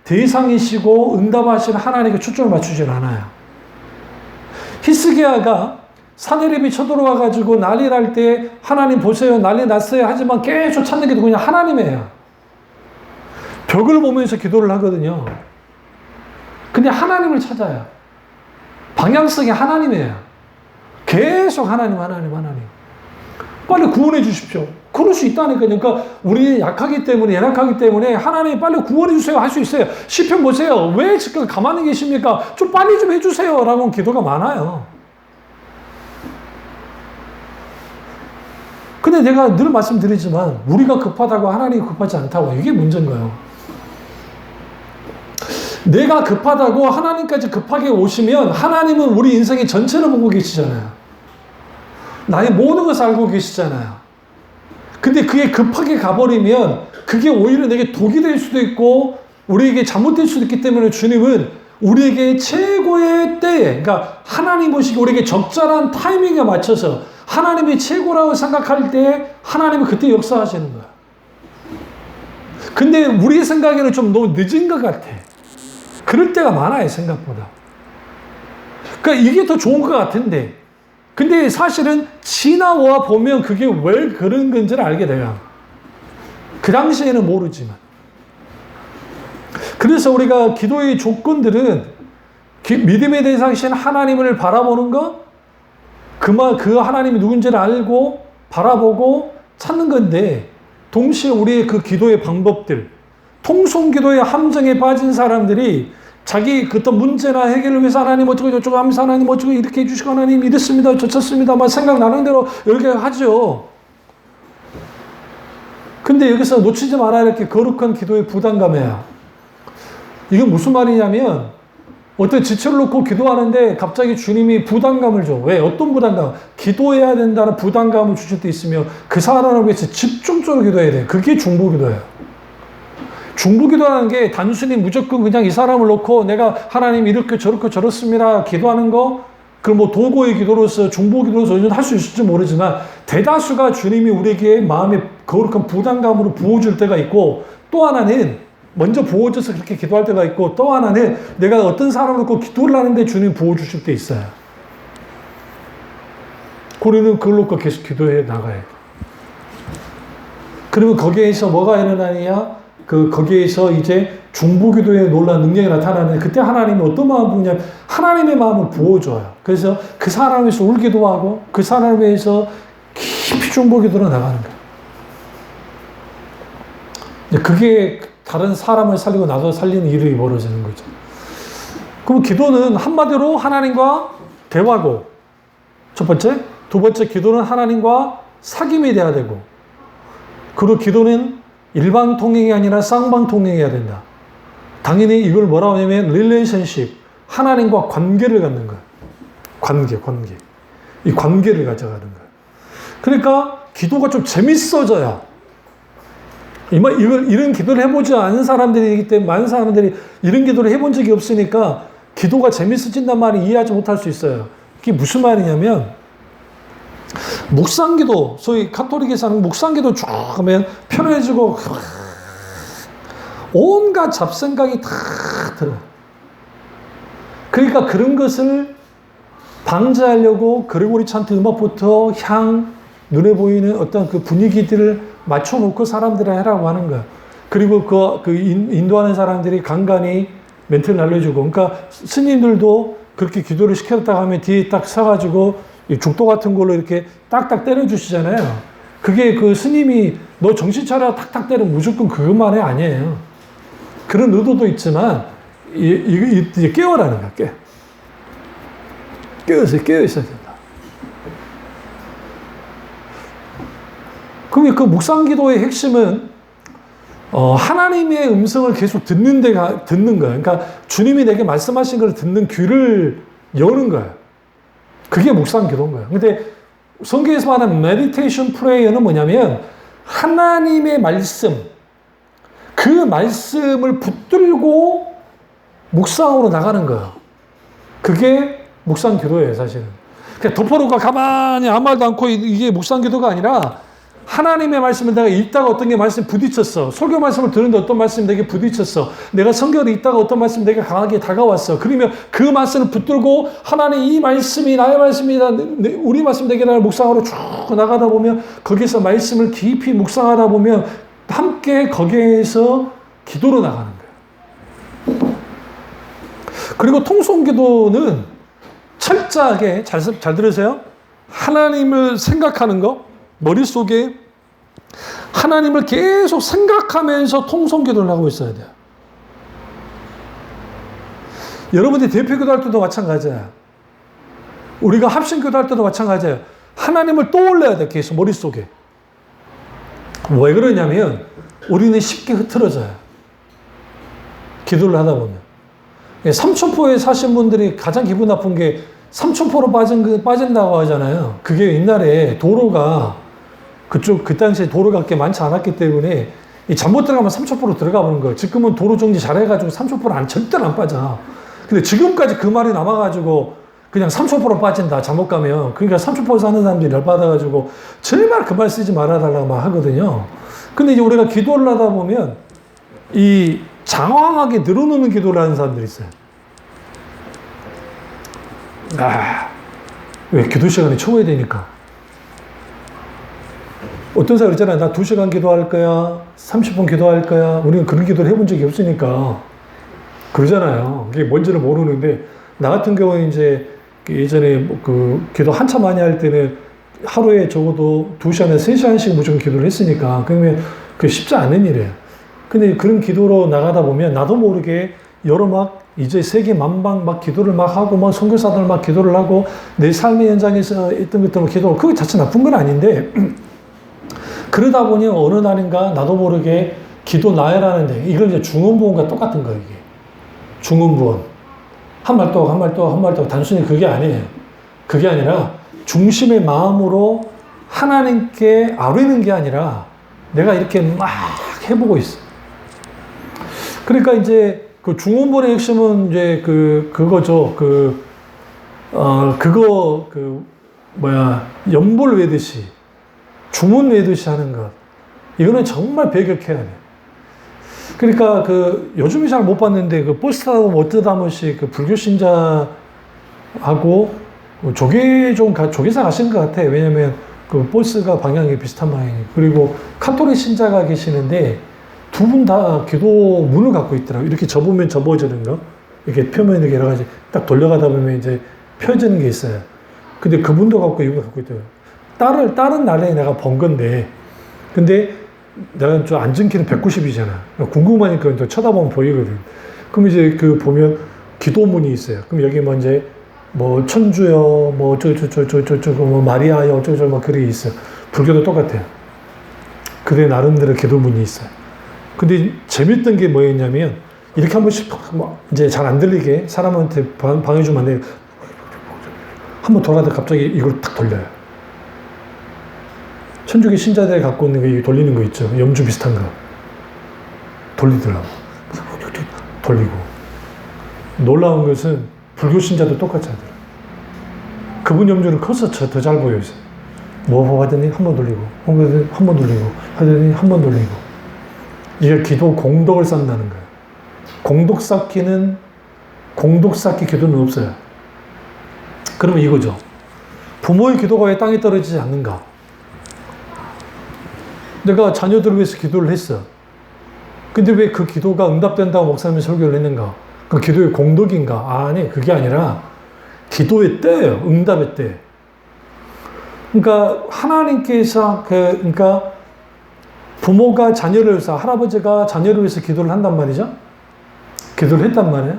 S1: 대상이시고 응답하시는 하나님께 초점을 맞추질 않아요. 히스기야가 사내립이 쳐들어와가지고 난리 날 때 하나님 보세요. 난리 났어요. 하지만 계속 찾는 게 누구냐? 하나님이에요. 벽을 보면서 기도를 하거든요. 근데 하나님을 찾아요. 방향성이 하나님이에요. 계속 하나님. 빨리 구원해 주십시오. 그럴 수 있다니까요. 그러니까 우리 약하기 때문에 연약하기 때문에 하나님 빨리 구원해 주세요 할 수 있어요. 시편 보세요. 왜 지금 가만히 계십니까? 좀 빨리 좀 해주세요 라고 기도가 많아요. 근데 내가 늘 말씀드리지만 우리가 급하다고 하나님이 급하지 않다고 이게 문제인 거예요. 내가 급하다고 하나님까지 급하게 오시면 하나님은 우리 인생의 전체를 보고 계시잖아요. 나의 모든 것을 알고 계시잖아요. 근데 그게 급하게 가버리면 그게 오히려 내게 독이 될 수도 있고 우리에게 잘못될 수도 있기 때문에 주님은 우리에게 최고의 때에, 그러니까 하나님 보시기 우리에게 적절한 타이밍에 맞춰서 하나님이 최고라고 생각할 때 하나님은 그때 역사하시는 거야. 근데 우리 생각에는 좀 너무 늦은 것 같아. 그럴 때가 많아요, 생각보다. 그러니까 이게 더 좋은 것 같은데. 근데 사실은 지나와 보면 그게 왜 그런 건지를 알게 돼요. 그 당시에는 모르지만. 그래서 우리가 기도의 조건들은 믿음의 대상이신 하나님을 바라보는 것, 그 하나님이 누군지를 알고 바라보고 찾는 건데, 동시에 우리의 그 기도의 방법들, 통성기도의 함정에 빠진 사람들이 자기 어떤 문제나 해결을 위해서 하나님 어쩌고 저쩌고 하면서 하나님 어쩌고 이렇게 해주시고 하나님 이랬습니다 저쳤습니다 막 생각나는 대로 이렇게 하죠. 근데 여기서 놓치지 말아야 할 게 거룩한 기도의 부담감이에요. 이게 무슨 말이냐면 어떤 지체를 놓고 기도하는데 갑자기 주님이 부담감을 줘. 왜? 어떤 부담감? 기도해야 된다는 부담감을 주실 때 있으며 그 사람을 위해서 집중적으로 기도해야 돼요. 그게 중보기도예요. 중보기도라는 게 단순히 무조건 그냥 이 사람을 놓고 내가 하나님 이렇게 저렇게 저렇습니다 기도하는 거, 그 도구의 기도로서 중보기도로서 할 수 있을지 모르지만 대다수가 주님이 우리에게 마음에 거룩한 부담감으로 부어줄 때가 있고, 또 하나는 먼저 부어줘서 그렇게 기도할 때가 있고, 또 하나는 내가 어떤 사람을 놓고 기도를 하는데 주님이 부어주실 때 있어요. 우리는 그걸 놓고 계속 기도해 나가야 돼. 그러면 거기에서 뭐가 일어나느냐? 거기에서 이제 중보기도의 놀라운 능력이 나타나는데 그때 하나님은 어떤 마음을 부으냐면 하나님의 마음을 부어줘요. 그래서 그 사람을 위해서 울기도 하고 그 사람을 위해서 깊이 중보기도로 나가는 거예요. 그게 다른 사람을 살리고 나도 살리는 일이 벌어지는 거죠. 그럼 기도는 한마디로 하나님과 대화고 첫 번째, 두 번째 기도는 하나님과 사귐이 돼야 되고 그리고 기도는 일방 통행이 아니라 쌍방 통행해야 된다. 당연히 이걸 뭐라고 하냐면 릴레이션십, 하나님과 관계를 갖는 거예요. 관계. 이 관계를 가져가는 거예요. 그러니까 기도가 좀 재밌어져야 이런 기도를 해보지 않은 사람들이기 때문에 많은 사람들이 이런 기도를 해본 적이 없으니까 기도가 재밌어진단 말을 이해하지 못할 수 있어요. 그게 무슨 말이냐면 묵상기도, 소위 가톨릭에서 하는 묵상기도 쭉 하면 편해지고 온갖 잡생각이 다 들어요. 그러니까 그런 것을 방지하려고 그레고리 찬트 음악부터 향, 눈에 보이는 어떤 그 분위기들을 맞춰놓고 사람들을 해라고 하는 거야. 그리고 그 인도하는 사람들이 간간히 멘트를 날려주고, 그러니까 스님들도 그렇게 기도를 시켰다가 하면 뒤에 딱 서가지고 죽도 같은 걸로 이렇게 딱딱 때려주시잖아요. 그게 그 스님이 너 정신 차려 탁탁 때리면 무조건 그것만이 아니에요. 그런 의도도 있지만 이제 깨워라는 거야. 깨어 있어야 된다. 그럼 그 묵상기도의 핵심은 하나님의 음성을 계속 듣는 거예요. 그러니까 주님이 내게 말씀하신 걸 듣는 귀를 여는 거예요. 그게 묵상기도인 거예요. 근데 성경에서 말하는 메디테이션 프레이어는 뭐냐면 하나님의 말씀, 그 말씀을 붙들고 묵상으로 나가는 거예요. 그게 묵상기도예요, 사실은. 그러니까 덮어놓고 가만히 아무 말도 않고 이게 묵상기도가 아니라 하나님의 말씀을 내가 읽다가 어떤 게 말씀에 부딪혔어. 설교 말씀을 들었는데 어떤 말씀이 내게 부딪혔어. 내가 성경을 읽다가 어떤 말씀이 내게 강하게 다가왔어. 그러면 그 말씀을 붙들고 하나님 이 말씀이 나의 말씀이다. 우리 말씀 되게 나를 묵상하러 쭉 나가다 보면 거기서 말씀을 깊이 묵상하다 보면 함께 거기에서 기도로 나가는 거예요. 그리고 통성기도는 철저하게 잘 들으세요. 하나님을 생각하는 거. 머릿속에 하나님을 계속 생각하면서 통성기도를 하고 있어야 돼요. 여러분들이 대표기도 할 때도 마찬가지야. 우리가 합심기도 할 때도 마찬가지예요. 하나님을 떠올려야 돼, 계속 머릿속에. 왜 그러냐면 우리는 쉽게 흐트러져요. 기도를 하다 보면. 삼천포에 사신 분들이 가장 기분 나쁜 게 삼천포로 빠진다고 하잖아요. 그게 옛날에 도로가 그 당시에 도로가 그렇게 많지 않았기 때문에 잘못 들어가면 삼천포로 들어가 보는 거예요. 지금은 도로 정지 잘해가지고 삼천포로 절대로 안 빠져. 근데 지금까지 그 말이 남아가지고 그냥 삼천포로 빠진다, 잘못 가면. 그러니까 삼천포에 사는 사람들이 열받아가지고 제발 그 말 쓰지 말아달라고 막 하거든요. 근데 이제 우리가 기도를 하다 보면 이 장황하게 늘어놓는 기도를 하는 사람들이 있어요. 왜 기도 시간에 채워야 되니까. 어떤 사람 있잖아요. 나 2시간 기도할 거야. 30분 기도할 거야. 우리는 그런 기도를 해본 적이 없으니까. 그러잖아요. 그게 뭔지를 모르는데, 나 같은 경우는 이제 예전에 그 기도 한참 많이 할 때는 하루에 적어도 2시간에서 3시간씩 무조건 기도를 했으니까. 그러면 그게 쉽지 않은 일이에요. 근데 그런 기도로 나가다 보면 나도 모르게 여러 막 이제 세계 만방 막 기도를 막 하고 막 선교사들 막 기도를 하고 내 삶의 현장에서 있던 것들 기도를, 그거 자체 나쁜 건 아닌데 그러다 보니 어느 날인가 나도 모르게 기도 나열하는데 이걸 이제 중언부언과 똑같은 거예요. 이게 중언부언, 한 말 또 한 말 또 한 말 또 단순히 그게 아니에요. 그게 아니라 중심의 마음으로 하나님께 아뢰는 게 아니라 내가 이렇게 막 해보고 있어. 그러니까 이제 그 중언부언의 핵심은 이제 그거죠. 연볼 외듯이, 주문 외듯이 하는 것. 이거는 정말 배격해야 돼. 그러니까 요즘에 잘 못 봤는데 버스 타고 어쩌다 한 번씩 불교 신자하고 조계사 가신 것 같아. 왜냐면 버스가 방향이 비슷한 방향이에요. 그리고 카톨릭 신자가 계시는데 두 분 다 기도문을 갖고 있더라고요. 이렇게 접으면 접어지는 거. 이렇게 표면 이렇게 여러 가지 딱 돌려가다 보면 이제 펴지는 게 있어요. 근데 그분도 갖고 이분도 갖고 있더라고요. 다른 날에 내가 본 건데, 근데 내가 좀 앉은 키는 190이잖아. 궁금하니까 또 쳐다보면 보이거든. 그럼 이제 그 보면 기도문이 있어요. 그럼 여기 뭐 이제 뭐 천주여, 뭐 어쩌고저쩌고, 뭐 마리아여, 어쩌고저쩌고 막 글이 있어요. 불교도 똑같아요. 그들 나름대로 기도문이 있어요. 근데 재밌던 게 뭐였냐면, 이렇게 한 번씩 이제 잘 안 들리게 사람한테 방해주면 안 돼요. 한번 돌아다 갑자기 이걸 탁 돌려요. 천주교 신자들이 갖고 있는 거 돌리는 거 있죠. 염주 비슷한 거. 돌리더라고. 돌리고. 놀라운 것은 불교 신자도 똑같이 하더라고요. 그분 염주는 커서 더 잘 보여요. 뭐 하더니 한 번 돌리고, 한 번 돌리고, 하더니 한 번 돌리고. 이게 기도 공덕을 쌓는다는 거예요. 공덕 쌓기 기도는 없어요. 그러면 이거죠. 부모의 기도가 왜 땅에 떨어지지 않는가? 내가 자녀들을 위해서 기도를 했어. 근데 왜 그 기도가 응답된다고 목사님이 설교를 했는가? 그 기도의 공덕인가? 아니, 그게 아니라 기도의 때예요. 응답의 때. 그러니까 하나님께서 그러니까 부모가 자녀를 위해서, 할아버지가 자녀를 위해서 기도를 한단 말이죠. 기도를 했단 말이에요.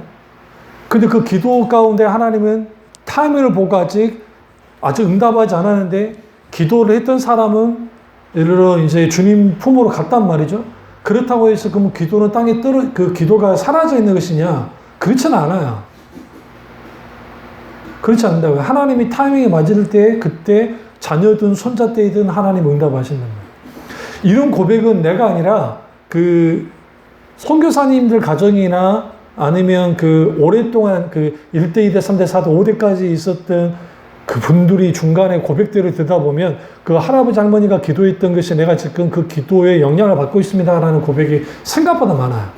S1: 근데 그 기도 가운데 하나님은 타이밍을 보고 아직 응답하지 않았는데, 기도를 했던 사람은 예를 들어 이제 주님 품으로 갔단 말이죠. 그렇다고 해서 그럼 기도는 땅에 그 기도가 사라져 있는 것이냐? 그렇지는 않아요. 그렇지 않는다고요. 하나님이 타이밍에 맞을 때, 그때 자녀든 손자 때이든 하나님 응답하신단 말이에요. 이런 고백은 내가 아니라 그 선교사님들 가정이나 아니면 그 오랫동안 그 1대, 2대, 3대, 4대, 5대까지 있었던 그 분들이 중간에 고백들을 듣다 보면 그 할아버지 할머니가 기도했던 것이 내가 지금 그 기도에 영향을 받고 있습니다라는 고백이 생각보다 많아요.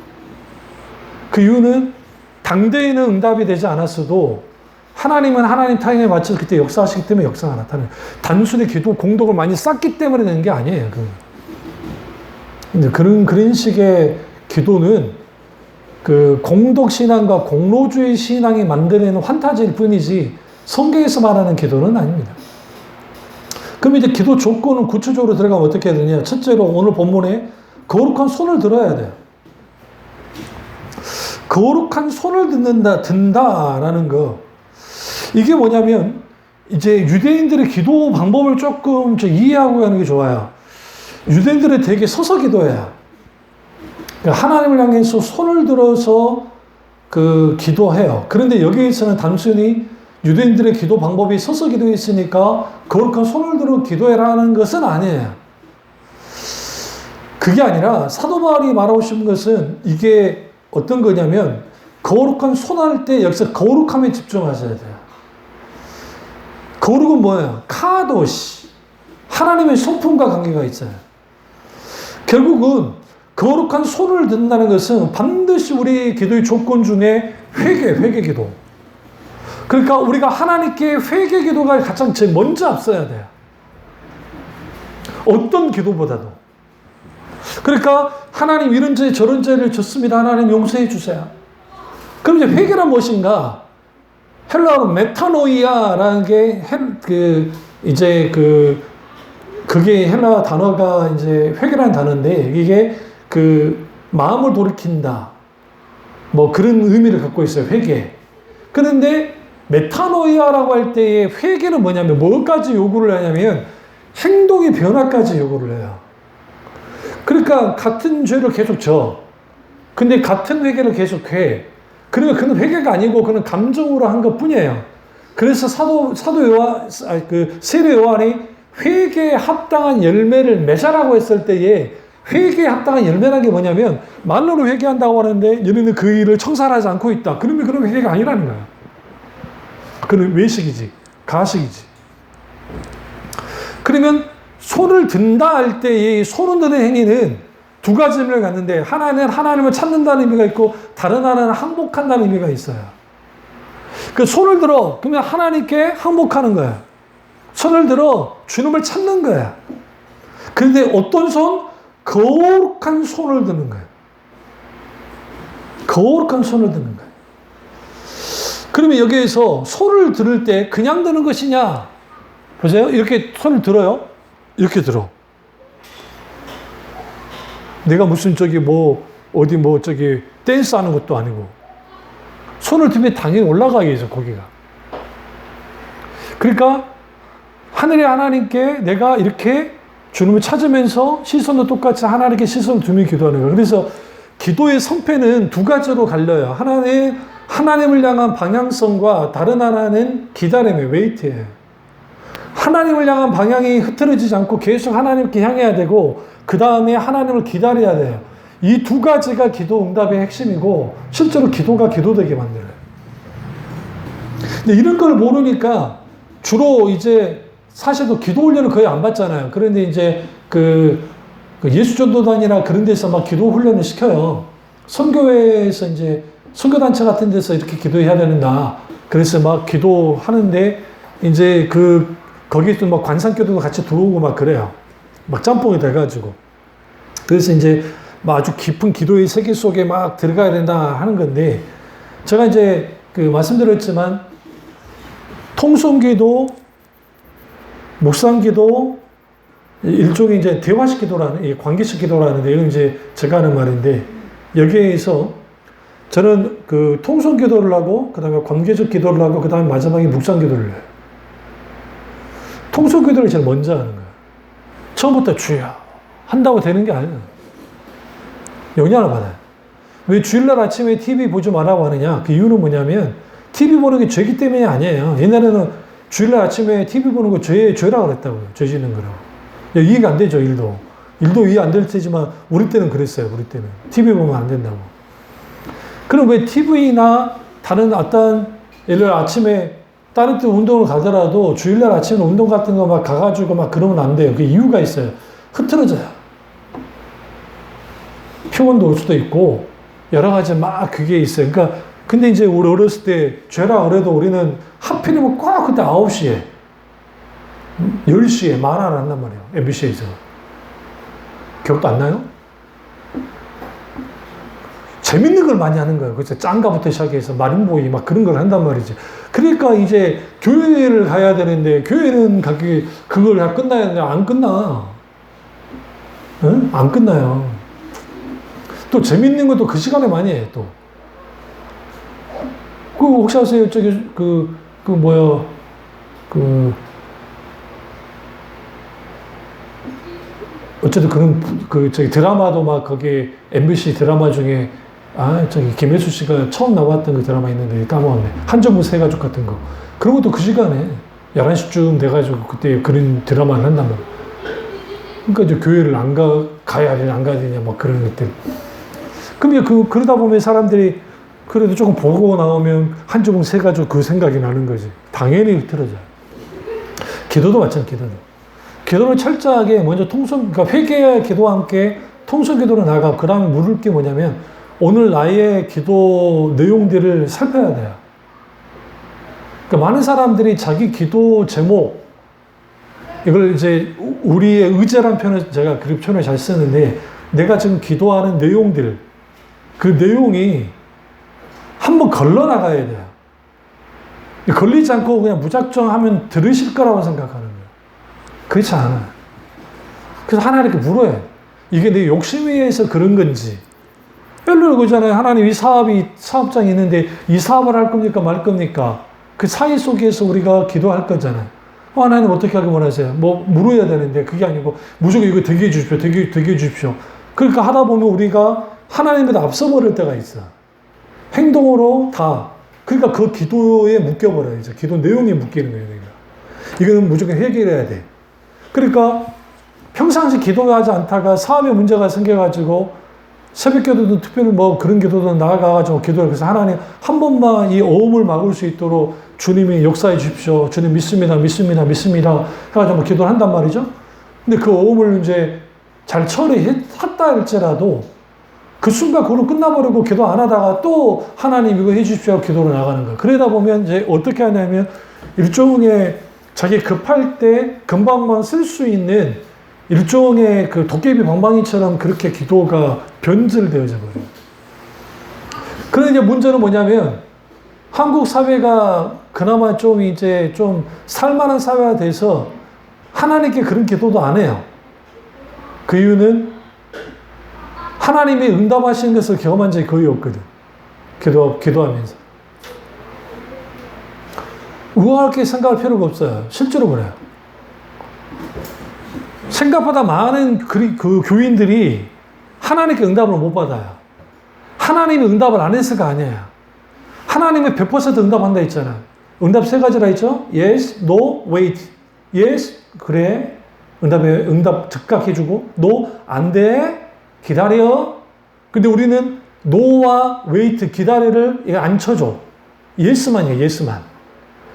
S1: 그 이유는 당대에는 응답이 되지 않았어도 하나님은 하나님 타임에 맞춰서 그때 역사하시기 때문에 역사가 나타나요. 단순히 기도 공덕을 많이 쌓기 때문에 되는 게 아니에요. 그런 식의 기도는 그 공덕 신앙과 공로주의 신앙이 만들어내는 환타지일 뿐이지 성경에서 말하는 기도는 아닙니다. 그럼 이제 기도 조건은 구체적으로 들어가면 어떻게 해야 되냐? 첫째로 오늘 본문에 거룩한 손을 들어야 돼요. 거룩한 손을 든다라는 거. 이게 뭐냐면 이제 유대인들의 기도 방법을 조금 이해하고 가는 게 좋아요. 유대인들은 되게 서서 기도해요. 그러니까 하나님을 향해서 손을 들어서 그 기도해요. 그런데 여기에서는 단순히 유대인들의 기도 방법이 서서 기도했으니까 거룩한 손을 들어 기도해라는 것은 아니에요. 그게 아니라 사도 바울이 말하고 싶은 것은 이게 어떤 거냐면 거룩한 손할 때 여기서 거룩함에 집중하셔야 돼요. 거룩은 뭐예요? 카도시. 하나님의 성품과 관계가 있어요. 결국은 거룩한 손을 든다는 것은 반드시 우리 기도의 조건 중에 회개 기도. 그러니까 우리가 하나님께 회개 기도가 가장 제일 먼저 앞서야 돼요. 어떤 기도보다도. 그러니까 하나님 이런 죄 저런 죄를 졌습니다. 하나님 용서해 주세요. 그럼 이제 회개란 무엇인가? 헬라어로 메타노이아라는 게 그게 헬라 단어가 이제 회개라는 단어인데 이게 그 마음을 돌이킨다. 뭐 그런 의미를 갖고 있어요. 회개. 그런데 메타노이아라고 할 때의 회개는 뭐냐면 뭐까지 요구를 하냐면 행동의 변화까지 요구를 해요. 그러니까 같은 죄를 계속 져. 근데 같은 회개를 계속 해. 그러면 그는 회개가 아니고 그는 감정으로 한 것 뿐이에요. 그래서 세례 요한이 회개에 합당한 열매를 맺으라고 했을 때에 회개에 합당한 열매라는 게 뭐냐면 말로는 회개한다고 하는데 얘네는 그 일을 청산하지 않고 있다. 그러면 그런 회개가 아니라는 거야. 그는 외식이지. 가식이지. 그러면 손을 든다 할 때 이 손을 드는 행위는 두 가지 의미를 갖는데 하나는 하나님을 찾는다는 의미가 있고 다른 하나는 항복한다는 의미가 있어요. 그 손을 들어 그러면 하나님께 항복하는 거야. 손을 들어 주님을 찾는 거야. 그런데 어떤 손? 거룩한 손을 드는 거야. 거룩한 손을 드는 거예요. 그러면 여기에서 손을 들을 때 그냥 드는 것이냐? 보세요. 이렇게 손을 들어요. 이렇게 들어. 내가 무슨 어디 댄스 하는 것도 아니고. 손을 들면 당연히 올라가야죠, 거기가. 그러니까 하늘의 하나님께 내가 이렇게 주님을 찾으면서 시선도 똑같이 하나님께 시선을 두며 기도하는 거예요. 그래서 기도의 성패는 두 가지로 갈려요. 하나는 하나님을 향한 방향성과 다른 하나는 기다림의 웨이트예요. 하나님을 향한 방향이 흐트러지지 않고 계속 하나님께 향해야 되고 그 다음에 하나님을 기다려야 돼요. 이 두 가지가 기도 응답의 핵심이고 실제로 기도가 기도되게 만들어요. 근데 이런 걸 모르니까 주로 이제 사실도 기도 훈련을 거의 안 받잖아요. 그런데 이제 그 예수전도단이나 그런 데서 막 기도 훈련을 시켜요. 선교회에서 이제 선교단체 같은 데서 이렇게 기도해야 된다. 그래서 막 기도하는데 이제 거기서 막 관상교도도 같이 들어오고 막 그래요. 막 짬뽕이 돼가지고. 그래서 이제 막 아주 깊은 기도의 세계 속에 막 들어가야 된다 하는 건데 제가 이제 말씀드렸지만 통성기도, 묵상기도, 일종의 이제 대화식 기도라는, 관계식 기도라는데, 이건 이제 제가 하는 말인데, 여기에서 저는 통성 기도를 하고, 그 다음에 관계적 기도를 하고, 그 다음에 마지막에 묵상 기도를 해요. 통성 기도를 제일 먼저 하는 거예요. 처음부터 주여 한다고 되는 게 아니에요. 영향을 받아요. 왜 주일날 아침에 TV 보지 말라고 하느냐? 그 이유는 뭐냐면, TV 보는 게 죄기 때문이 아니에요. 옛날에는 주일날 아침에 TV 보는 거 죄라고 그랬다고요. 죄 짓는 거라고. 이해가 안 되죠, 일도. 일도 이해 안 될 테지만, 우리 때는 그랬어요, 우리 때는. TV 보면 안 된다고. 그럼 왜 TV나 다른 어떤, 예를 들어 아침에 다른 때 운동을 가더라도 주일날 아침에 운동 같은 거 막 가가지고 막 그러면 안 돼요. 그 이유가 있어요. 흐트러져요. 피곤도 올 수도 있고, 여러 가지 막 그게 있어요. 그러니까 근데 이제 우리 어렸을 때 죄라 그래도 우리는 하필이면 꼭 그때 9시에 10시에 만화를 한단 말이에요. MBC에서. 기억도 안 나요? 재밌는 걸 많이 하는 거예요. 그래서 짱가부터 시작해서 마린보이 막 그런 걸 한단 말이지. 그러니까 이제 교회를 가야 되는데 교회는 그걸 다 끝나야 되는데 안 끝나. 응? 안 끝나요. 또 재밌는 것도 그 시간에 많이 해요, 또. 혹시 아세요? 어쨌든 드라마도 막 거기 MBC 드라마 중에, 김혜수 씨가 처음 나왔던 그 드라마 있는데 까먹었네. 한정무 세 가족 같은 거. 그런 것도 그 시간에 11시쯤 돼가지고 그때 그런 드라마를 한단 말이야. 그러니까 이제 교회를 가야 되냐, 안 가야 되냐, 막 그런 것들. 그럼 그러다 보면 사람들이 그래도 조금 보고 나오면 한조봉 세 가지고 그 생각이 나는 거지. 당연히 흐트러져요. 기도도 마찬가지로. 기도는 철저하게 먼저 그러니까 회개의 기도와 함께 통성 기도로 나가고, 그 다음에 물을 게 뭐냐면, 오늘 나의 기도 내용들을 살펴야 돼요. 그러니까 많은 사람들이 자기 기도 제목, 이걸 이제 우리의 의제란 표현을 제가 그립 표현을 잘 쓰는데, 내가 지금 기도하는 내용들, 그 내용이 한번 걸러나가야 돼요. 걸리지 않고 그냥 무작정 하면 들으실 거라고 생각하는 거예요. 그렇지 않아요. 그래서 하나님께 물어요. 이게 내 욕심에 의해서 그런 건지. 예를 들어 그러잖아요. 하나님 이 사업장이 있는데 이 사업을 할 겁니까 말 겁니까? 그 사이 속에서 우리가 기도할 거잖아요. 하나님 어떻게 하기 원하세요? 물어야 되는데 그게 아니고 무조건 이거 되게 해주십시오. 되게 해주십시오. 그러니까 하다 보면 우리가 하나님보다 앞서버릴 때가 있어. 행동으로 다. 그러니까 그 기도에 묶여버려요. 이제 기도 내용에 묶이는 거예요. 이거는 무조건 해결해야 돼. 그러니까 평상시 기도하지 않다가 사업에 문제가 생겨가지고 새벽 기도도 특별히 그런 기도도 나아가가지고 기도를, 그래서 하나님 한 번만 이 어음을 막을 수 있도록 주님이 역사해 주십시오. 주님 믿습니다. 해가지고 기도를 한단 말이죠. 근데 그 어음을 이제 잘 처리했다 할지라도 그 순간 그걸로 끝나버리고 기도 안 하다가 또 하나님 이거 해주십시오 기도로 나가는 거예요. 그러다 보면 이제 어떻게 하냐면 일종의 자기 급할 때 금방만 쓸 수 있는 일종의 그 도깨비 방망이처럼 그렇게 기도가 변질되어져 버려요. 그런데 이제 문제는 뭐냐면 한국 사회가 그나마 좀 이제 좀 살만한 사회가 돼서 하나님께 그런 기도도 안 해요. 그 이유는 하나님이 응답하시는 것을 경험한 적이 거의 없거든. 기도하면서. 우아하게 생각할 필요가 없어요. 실제로 그래요. 생각보다 많은 그 교인들이 하나님께 응답을 못 받아요. 하나님이 응답을 안 했을까 아니에요. 하나님은 100% 응답한다 했잖아. 응답 세 가지라 했죠? Yes, no, wait. Yes, 그래. 응답 즉각 해주고, no, 안 돼. 기다려. 근데 우리는 no와 wait, 기다려를 안 쳐줘. yes만이에요, yes만.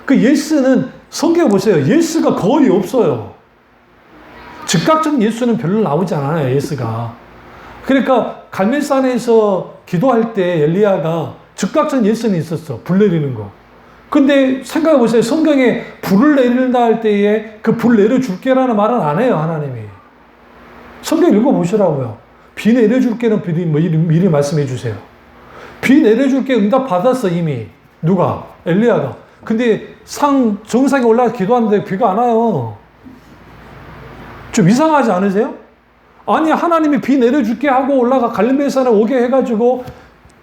S1: 그 yes는 성경에 보세요. yes가 거의 없어요. 즉각적인 yes는 별로 나오지 않아요, yes가. 그러니까 갈멜산에서 기도할 때 엘리야가 즉각적인 yes는 있었어. 불 내리는 거. 근데 생각해 보세요. 성경에 불을 내린다 할 때에 그 불 내려줄게라는 말은 안 해요, 하나님이. 성경 읽어보시라고요. 비 내려줄게는 미리 말씀해 주세요. 비 내려줄게 응답 받았어, 이미. 누가? 엘리야가. 근데 정상에 올라가 기도하는데 비가 안 와요. 좀 이상하지 않으세요? 아니, 하나님이 비 내려줄게 하고 올라가 갈멜산에 오게 해가지고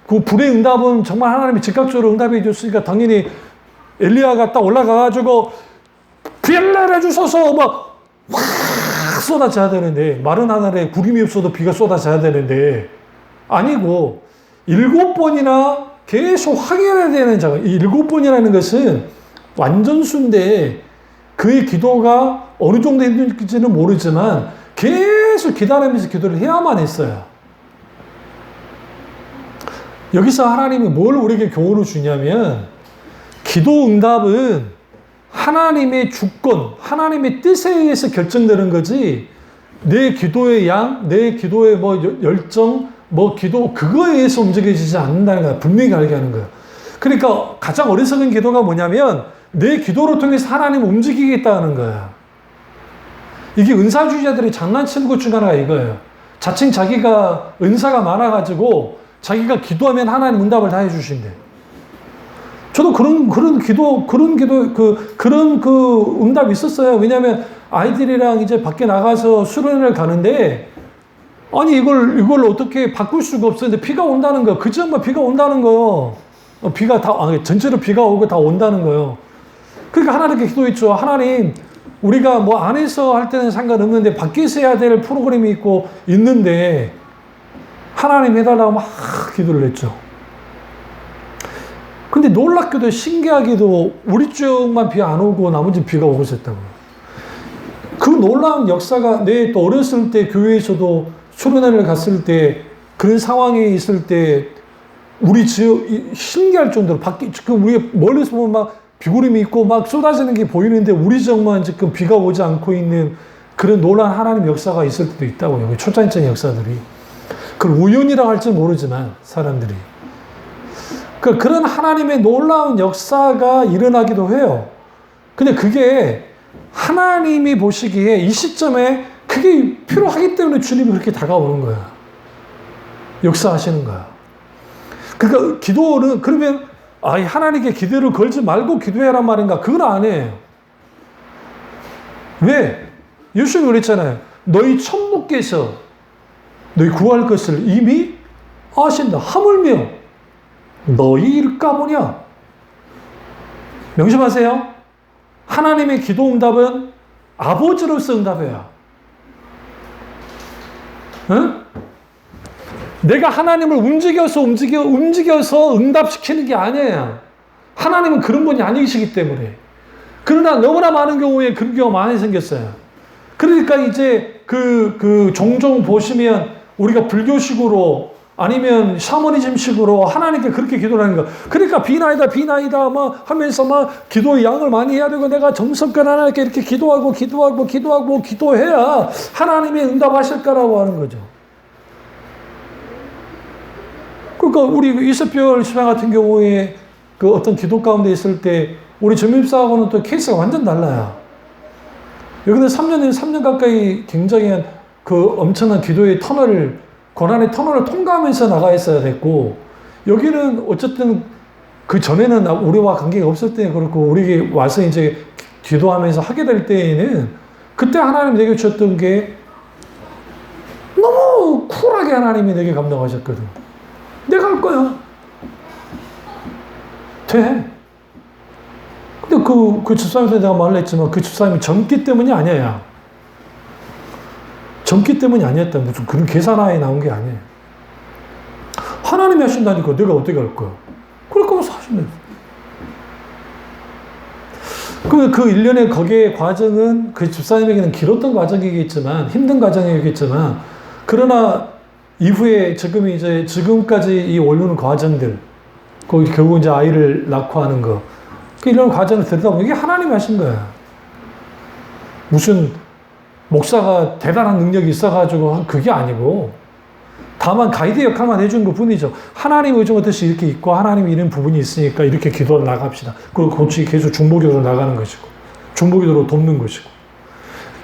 S1: 그 불의 응답은 정말 하나님이 즉각적으로 응답해 줬으니까 당연히 엘리야가 딱 올라가가지고 비를 내려주소서 막 확 쏟아져야 되는데, 마른 하늘에 구름이 없어도 비가 쏟아져야 되는데 아니고 7번이나 계속 확인해야 되는 자가, 이 7번이라는 것은 완전수인데 그의 기도가 어느 정도 힘든지는 모르지만 계속 기다리면서 기도를 해야만 했어요. 여기서 하나님이 뭘 우리에게 교훈을 주냐면, 기도 응답은 하나님의 주권, 하나님의 뜻에 의해서 결정되는 거지, 내 기도의 양, 내 기도의 열정, 기도, 그거에 의해서 움직여지지 않는다는 거야. 분명히 알게 하는 거야. 그러니까 가장 어리석은 기도가 뭐냐면, 내 기도를 통해서 하나님을 움직이겠다는 거야. 이게 은사주의자들이 장난치는 것 중 하나가 이거예요. 자칭 자기가 은사가 많아가지고 자기가 기도하면 하나님 응답을 다 해주신대. 저도 그런 응답이 있었어요. 왜냐면 아이들이랑 이제 밖에 나가서 수련회를 가는데, 아니, 이걸 어떻게 바꿀 수가 없었는데 비가 온다는 거예요. 그 지역만 비가 온다는 거예요. 전체로 비가 오고 다 온다는 거예요. 그러니까 하나님께 기도했죠. 하나님, 우리가 안에서 할 때는 상관없는데 밖에서 해야 될 프로그램이 있는데 하나님 해달라고 막 기도를 했죠. 근데 놀랍게도 신기하게도 우리 쪽만 비 안 오고 나머지 비가 오고 있었다고요. 그 놀라운 역사가 또 어렸을 때 교회에서도 수련회를 갔을 때 그런 상황에 있을 때 우리 지역 신기할 정도로 우리 멀리서 보면 막 비구름이 있고 막 쏟아지는 게 보이는데 우리 지역만 지금 비가 오지 않고 있는 그런 놀라운 하나님 역사가 있을 때도 있다고요. 초짜인적인 역사들이. 그걸 우연이라고 할지 모르지만 사람들이. 그런 하나님의 놀라운 역사가 일어나기도 해요. 근데 그게 하나님이 보시기에 이 시점에 그게 필요하기 때문에 주님이 그렇게 다가오는 거야. 역사하시는 거야. 그러니까 기도는, 그러면 하나님께 기도를 걸지 말고 기도해란 말인가? 그건 아니에요. 왜? 예수님이 그랬잖아요. 너희 천부께서 너희 구할 것을 이미 아신다. 하물며 너희 일까 보냐? 명심하세요. 하나님의 기도 응답은 아버지로서 응답해요. 응? 내가 하나님을 움직여서 응답시키는 게 아니에요. 하나님은 그런 분이 아니시기 때문에. 그러나 너무나 많은 경우에 그런 경우가 많이 생겼어요. 그러니까 이제 종종 보시면 우리가 불교식으로 아니면 샤머니즘식으로 하나님께 그렇게 기도를 하는 거. 그러니까 비나이다 하면서 기도의 양을 많이 해야 되고 내가 정성껏 하나님께 이렇게 기도해야 하나님이 응답하실까라고 하는 거죠. 그러니까 우리 이세별 신앙 같은 경우에 그 어떤 기도 가운데 있을 때 우리 전립사하고는 또 케이스가 완전 달라요. 여기는 3년 가까이 굉장히 엄청난 기도의 고난의 터널을 통과하면서 나가 있어야 됐고, 여기는 어쨌든 그 전에는 우리와 관계가 없을 때 그렇고 우리 와서 이제 기도하면서 하게 될 때에는 그때 하나님 내게 주셨던 게 너무 쿨하게 하나님이 내게 감동하셨거든. 내가 할 거야. 돼. 근데 그 집사님한테 내가 말을 했지만 그 집사님이 젊기 때문이 아니야. 젊기 때문이 아니었다. 무슨 그런 계산하에 나온 게 아니에요. 하나님이 하신다니까 내가 어떻게 할 거야. 그럴 거면 사실은. 그러면 그 1년의 거기의 과정은 그 집사님에게는 길었던 과정이겠지만, 힘든 과정이겠지만, 그러나 이후에 지금까지 이 오르는 과정들, 거기 결국 이제 아이를 낳고 하는 거, 이런 과정을 들여다보면 이게 하나님이 하신 거야. 무슨 목사가 대단한 능력이 있어가지고 그게 아니고, 다만 가이드 역할만 해준 것 뿐이죠. 하나님 의중의 뜻이 이렇게 있고 하나님이 이런 부분이 있으니까 이렇게 기도를 나갑시다. 그리고 같이 계속 중보기도로 나가는 것이고 중보기도로 돕는 것이고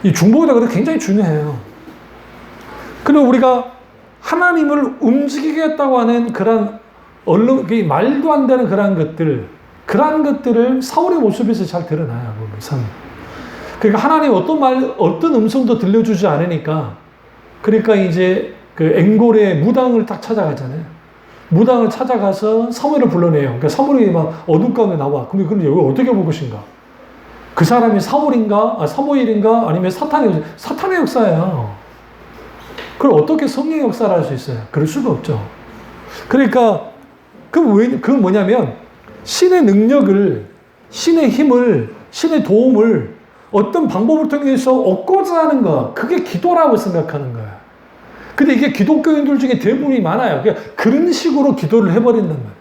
S1: 이 중보기도가 굉장히 중요해요. 그리고 우리가 하나님을 움직이겠다고 하는 그런 말도 안 되는 그러한 것들을 사울의 모습에서 잘 드러나요. 그러니까 하나님 어떤 음성도 들려주지 않으니까 그러니까 이제 그 앵골의 무당을 딱 찾아가잖아요. 무당을 찾아가서 사무엘을 불러내요. 그러니까 사무엘이 막 어둠 가운데 나와. 그럼 여기 어떻게 볼 것인가? 그 사람이 사무엘인가? 아니면 사탄의 역사예요. 그걸 어떻게 성령의 역사를 할 수 있어요? 그럴 수가 없죠. 그러니까 그건 뭐냐면 신의 능력을, 신의 힘을, 신의 도움을 어떤 방법을 통해서 얻고자 하는 거, 그게 기도라고 생각하는 거야. 근데 이게 기독교인들 중에 대부분이 많아요. 그런 식으로 기도를 해버린단 말이에요.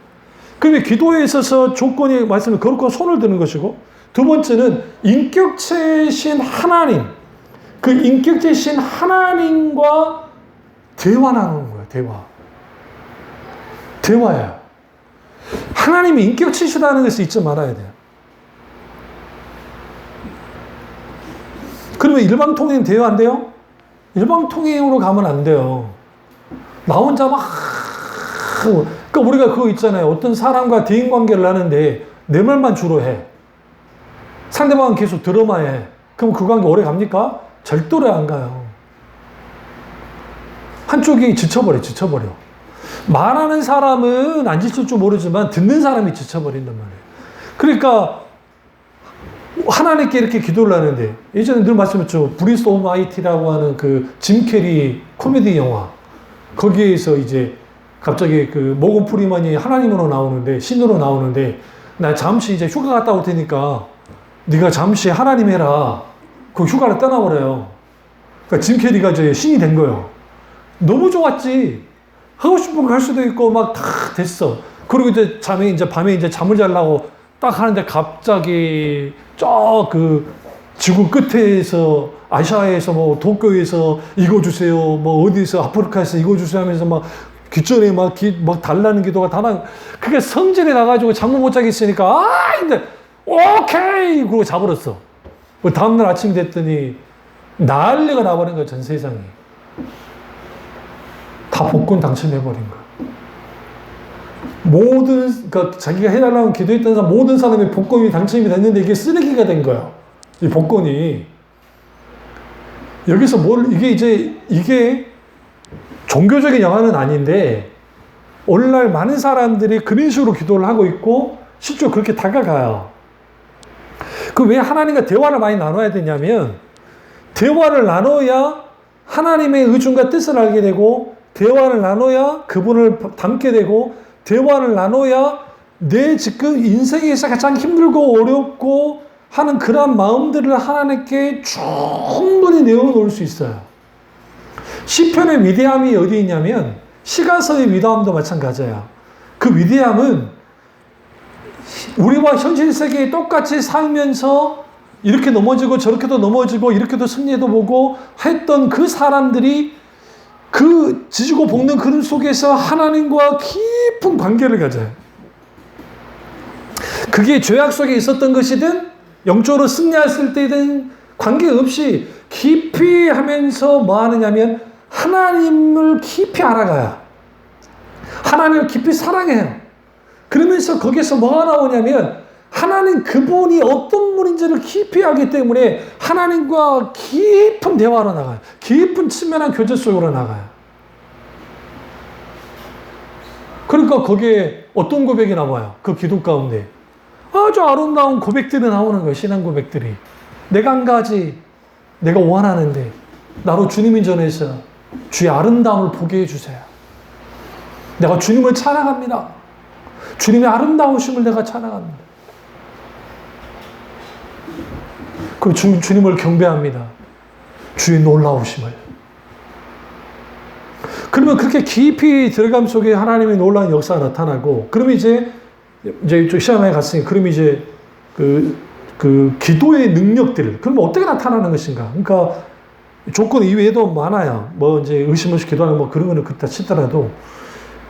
S1: 그러면 기도에 있어서 조건이 말씀을 거룩한 손을 드는 것이고, 두 번째는 인격체이신 하나님, 그 인격체이신 하나님과 대화 나누는 거예요. 대화예요. 하나님이 인격체시다는 것을 잊지 말아야 돼요. 그러면 일방통행 대화 안 돼요? 일방통행으로 가면 안 돼요. 나 혼자 그러니까 우리가 그거 있잖아요. 어떤 사람과 대인관계를 하는데 내 말만 주로 해. 상대방은 계속 들어만 해. 그럼 그 관계 오래 갑니까? 절대로 안 가요. 한쪽이 지쳐버려. 말하는 사람은 안 지칠 줄 모르지만 듣는 사람이 지쳐버린단 말이에요. 그러니까 하나님께 이렇게 기도를 하는데, 예전에 늘 말씀했죠. 브리스 오브 마이티라고 하는 그 짐 캐리 코미디 영화. 거기에서 이제 갑자기 그 모건 프리먼이 하나님으로 나오는데, 신으로 나오는데, 나 잠시 이제 휴가 갔다 올 테니까 네가 잠시 하나님 해라. 그 휴가를 떠나버려요. 그러니까 짐 캐리가 이제 신이 된 거예요. 너무 좋았지. 하고 싶은 거 할 수도 있고 막 다 됐어. 그리고 이제 밤에 이제 잠을 자려고 딱 하는데 갑자기 그 지구 끝에서 아시아에서 뭐 도쿄에서 이거 주세요, 뭐 어디서 아프리카에서 이거 주세요 하면서 막 귀전에 막 달라는 기도가 그게 성질이 나가지고 잠을 못 자겠으니까 근데 오케이 그러고 자버렸어. 뭐 다음날 아침이 됐더니 난리가 나버린 거야. 전 세상이 다 복권 당첨해버린 거야. 그러니까 자기가 해달라고 기도했던 사람 모든 사람이 복권이 당첨이 됐는데 이게 쓰레기가 된 거야. 이 복권이. 여기서 이게 종교적인 영화는 아닌데 오늘날 많은 사람들이 그런 식으로 기도를 하고 있고 실제로 그렇게 다가가요. 왜 하나님과 대화를 많이 나눠야 되냐면 대화를 나눠야 하나님의 의중과 뜻을 알게 되고 대화를 나눠야 그분을 닮게 되고 대화를 나눠야 내 지금 인생에서 가장 힘들고 어렵고 하는 그런 마음들을 하나님께 충분히 내어놓을 수 있어요. 시편의 위대함이 어디 있냐면 시가서의 위대함도 마찬가지예요. 그 위대함은 우리와 현실 세계에 똑같이 살면서 이렇게 넘어지고 저렇게도 넘어지고 이렇게도 승리도 보고 했던 그 사람들이 그 지지고 볶는 그림 속에서 하나님과 깊은 관계를 가져요. 그게 죄악 속에 있었던 것이든 영적으로 승리했을 때든 관계없이 깊이 하면서 뭐 하느냐면 하나님을 깊이 알아가야 하나님을 깊이 사랑해요. 그러면서 거기서 뭐가 나오냐면 하나님 그분이 어떤 분인지를 깊이 알기 때문에 하나님과 깊은 대화로 나가요. 깊은 친밀한 교제 속으로 나가요. 그러니까 거기에 어떤 고백이 나와요? 그 기도 가운데 아주 아름다운 고백들이 나오는 거예요. 신앙 고백들이. 내가 한 가지 내가 원하는데 나로 주님 인전에서 주의 아름다움을 보게 해주세요. 내가 주님을 찬양합니다. 주님의 아름다우심을 내가 찬양합니다. 그 주님을 경배합니다. 주의 놀라우심을. 그러면 그렇게 깊이 들어감 속에 하나님의 놀라운 역사가 나타나고, 그러면 이제 이쪽 시험에 갔으니, 그럼 이제 그 기도의 능력들, 그러면 어떻게 나타나는 것인가? 그러니까 조건 이외에도 많아요. 뭐 이제 의심 없이 기도하는 뭐 그런 거는 그렇다 치더라도,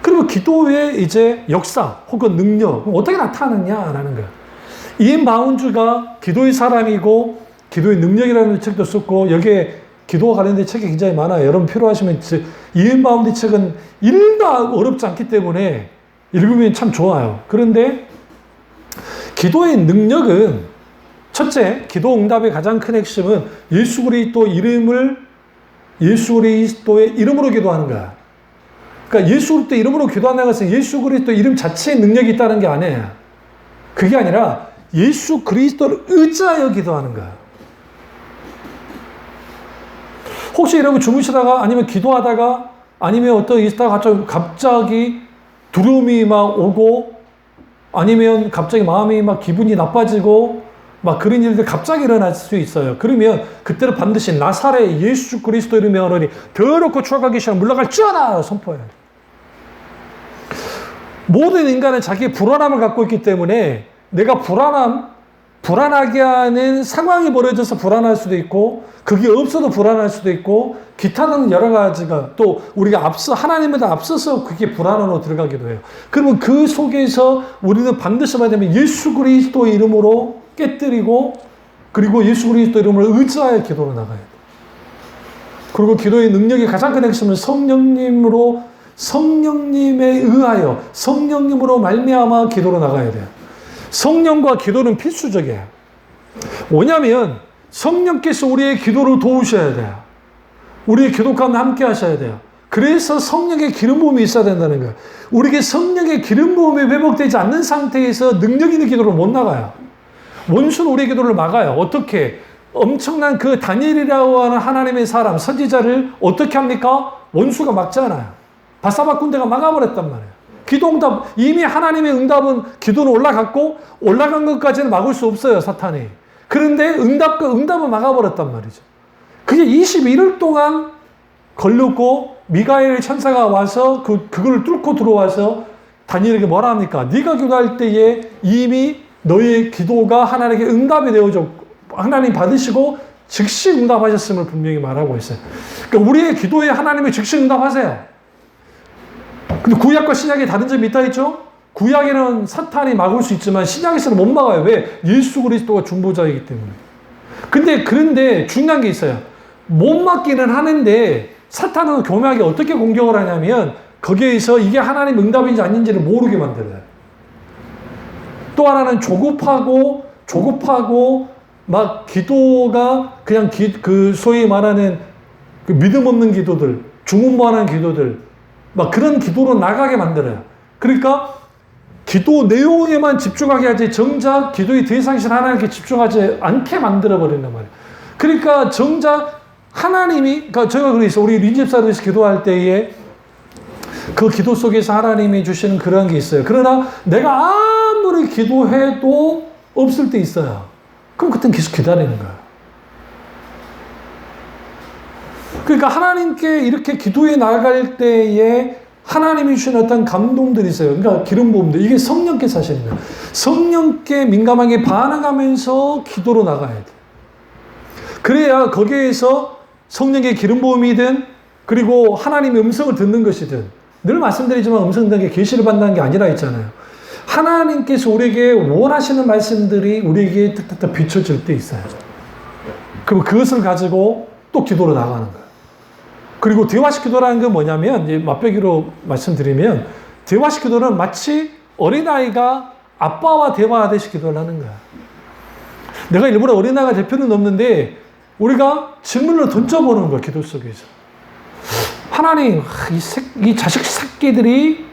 S1: 그리고 기도의 이제 역사 혹은 능력, 어떻게 나타나느냐라는 거예요. 이엔 바운주가 기도의 사람이고 기도의 능력이라는 책도 썼고, 여기에 기도와 관련된 책이 굉장히 많아요. 여러분 필요하시면 이엔 바운드 책은 일도 어렵지 않기 때문에 읽으면 참 좋아요. 그런데 기도의 능력은 첫째, 기도 응답의 가장 큰 핵심은 예수 그리스도의 이름으로 기도하는 거야. 그러니까 예수 그리스도 이름으로 기도한다는 것은 예수 그리스도 이름 자체에 능력이 있다는 게 아니에요. 그게 아니라 예수 그리스도를 의지하여 기도하는 거야. 혹시 여러분 주무시다가 아니면 기도하다가 아니면 어떤 있다가 갑자기 두려움이 막 오고 아니면 갑자기 마음이 막 기분이 나빠지고 막 그런 일들 갑자기 일어날 수 있어요. 그러면 그때는 반드시 나사렛 예수 그리스도 이름의 어른이 더럽고 추악하기 싫어 물러갈지어다 선포해요. 모든 인간은 자기의 불안함을 갖고 있기 때문에 내가 불안하게 하는 상황이 벌어져서 불안할 수도 있고, 그게 없어도 불안할 수도 있고, 기타는 여러 가지가 또 우리가 하나님보다 앞서서 그게 불안으로 들어가기도 해요. 그러면 그 속에서 우리는 반드시 말하면 예수 그리스도 이름으로 깨뜨리고, 그리고 예수 그리스도 이름으로 의지하여 기도로 나가야 돼요. 그리고 기도의 능력이 가장 큰 핵심은 성령님에 의하여, 성령님으로 말미암아 기도로 나가야 돼요. 성령과 기도는 필수적이에요. 뭐냐면 성령께서 우리의 기도를 도우셔야 돼요. 우리의 기도 가운데 함께 하셔야 돼요. 그래서 성령의 기름 부음이 있어야 된다는 거예요. 우리에게 성령의 기름 부음이 회복되지 않는 상태에서 능력 있는 기도를 못 나가요. 원수는 우리의 기도를 막아요. 어떻게? 엄청난 그 다니엘이라고 하는 하나님의 사람, 선지자를 어떻게 합니까? 원수가 막잖아요. 바사바 군대가 막아버렸단 말이에요. 기도 응답, 이미 하나님의 응답은 기도는 올라갔고 올라간 것까지는 막을 수 없어요, 사탄이. 그런데 응답은 막아버렸단 말이죠. 그게 21일 동안 걸렸고 미가엘 천사가 와서 그걸 뚫고 들어와서 다니엘에게 뭐라 합니까? 네가 기도할 때에 이미 너의 기도가 하나님께 응답이 되어졌고 하나님 받으시고 즉시 응답하셨음을 분명히 말하고 있어요. 그러니까 우리의 기도에 하나님이 즉시 응답하세요. 근데 구약과 신약에 다른 점이 있다 했죠? 구약에는 사탄이 막을 수 있지만 신약에서는 못 막아요. 왜? 예수 그리스도가 중보자이기 때문에. 그런데 중요한 게 있어요. 못 막기는 하는데 사탄은 교묘하게 어떻게 공격을 하냐면 거기에서 이게 하나님 응답인지 아닌지를 모르게 만들어요. 또 하나는 조급하고 막 기도가 그냥 그 소위 말하는 그 믿음 없는 기도들, 중음보하는 기도들, 막 그런 기도로 나가게 만들어요. 그러니까 기도 내용에만 집중하게 하지 정작 기도의 대상이신 하나님께 집중하지 않게 만들어버린단 말이에요. 그러니까 정작 하나님이, 그러니까 제가 그래서 우리 린집사를 기도할 때에 그 기도 속에서 하나님이 주시는 그런 게 있어요. 그러나 내가 아무리 기도해도 없을 때 있어요. 그럼 그때는 계속 기다리는 거예요. 그러니까 하나님께 이렇게 기도해 나갈 때에 하나님이 주시는 어떤 감동들이 있어요. 그러니까 기름 부음들. 이게 성령께서 하시는 거예요. 성령께 민감하게 반응하면서 기도로 나가야 돼요. 그래야 거기에서 성령의 기름 부음이든 그리고 하나님의 음성을 듣는 것이든, 늘 말씀드리지만 음성 듣는 게 계시를 받는 게 아니라 했잖아요. 하나님께서 우리에게 원하시는 말씀들이 우리에게 탁탁탁 비춰질 때 있어요. 그럼 그것을 가지고 또 기도로 나가는 거예요. 그리고 대화식 기도라는 건 뭐냐면, 맛배기로 말씀드리면, 대화식 기도는 마치 어린아이가 아빠와 대화하듯이 기도를 하는 거야. 내가 일부러 어린아이가 될 필요는 없는데 우리가 질문을 던져보는 거야, 기도 속에서. 하나님, 이 자식 새끼들이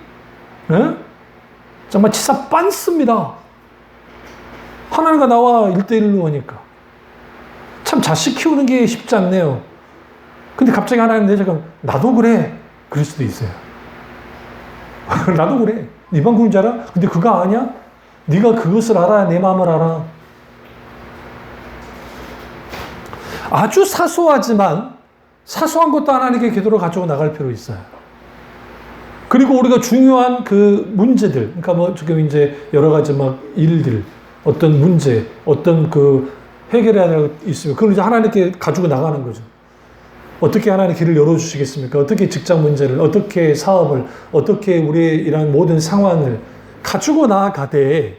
S1: 정말 치사 빤습니다. 하나님과 나와 1대1로 하니까. 참 자식 키우는 게 쉽지 않네요. 근데 갑자기 하나님 내가 나도 그래. 그럴 수도 있어요. 나도 그래. 네 방법인 줄 알아? 근데 그거 아냐? 네가 그것을 알아야 내 마음을 알아. 아주 사소하지만 사소한 것도 하나님께 기도로 가지고 나갈 필요 있어요. 그리고 우리가 중요한 그 문제들, 그러니까 뭐 지금 이제 여러 가지 막 일들, 어떤 문제, 어떤 그 해결해야 할 게 있으면 그걸 이제 하나님께 가지고 나가는 거죠. 어떻게 하나님 길을 열어주시겠습니까? 어떻게 직장 문제를, 어떻게 사업을, 어떻게 우리의 이런 모든 상황을 가지고 나아가되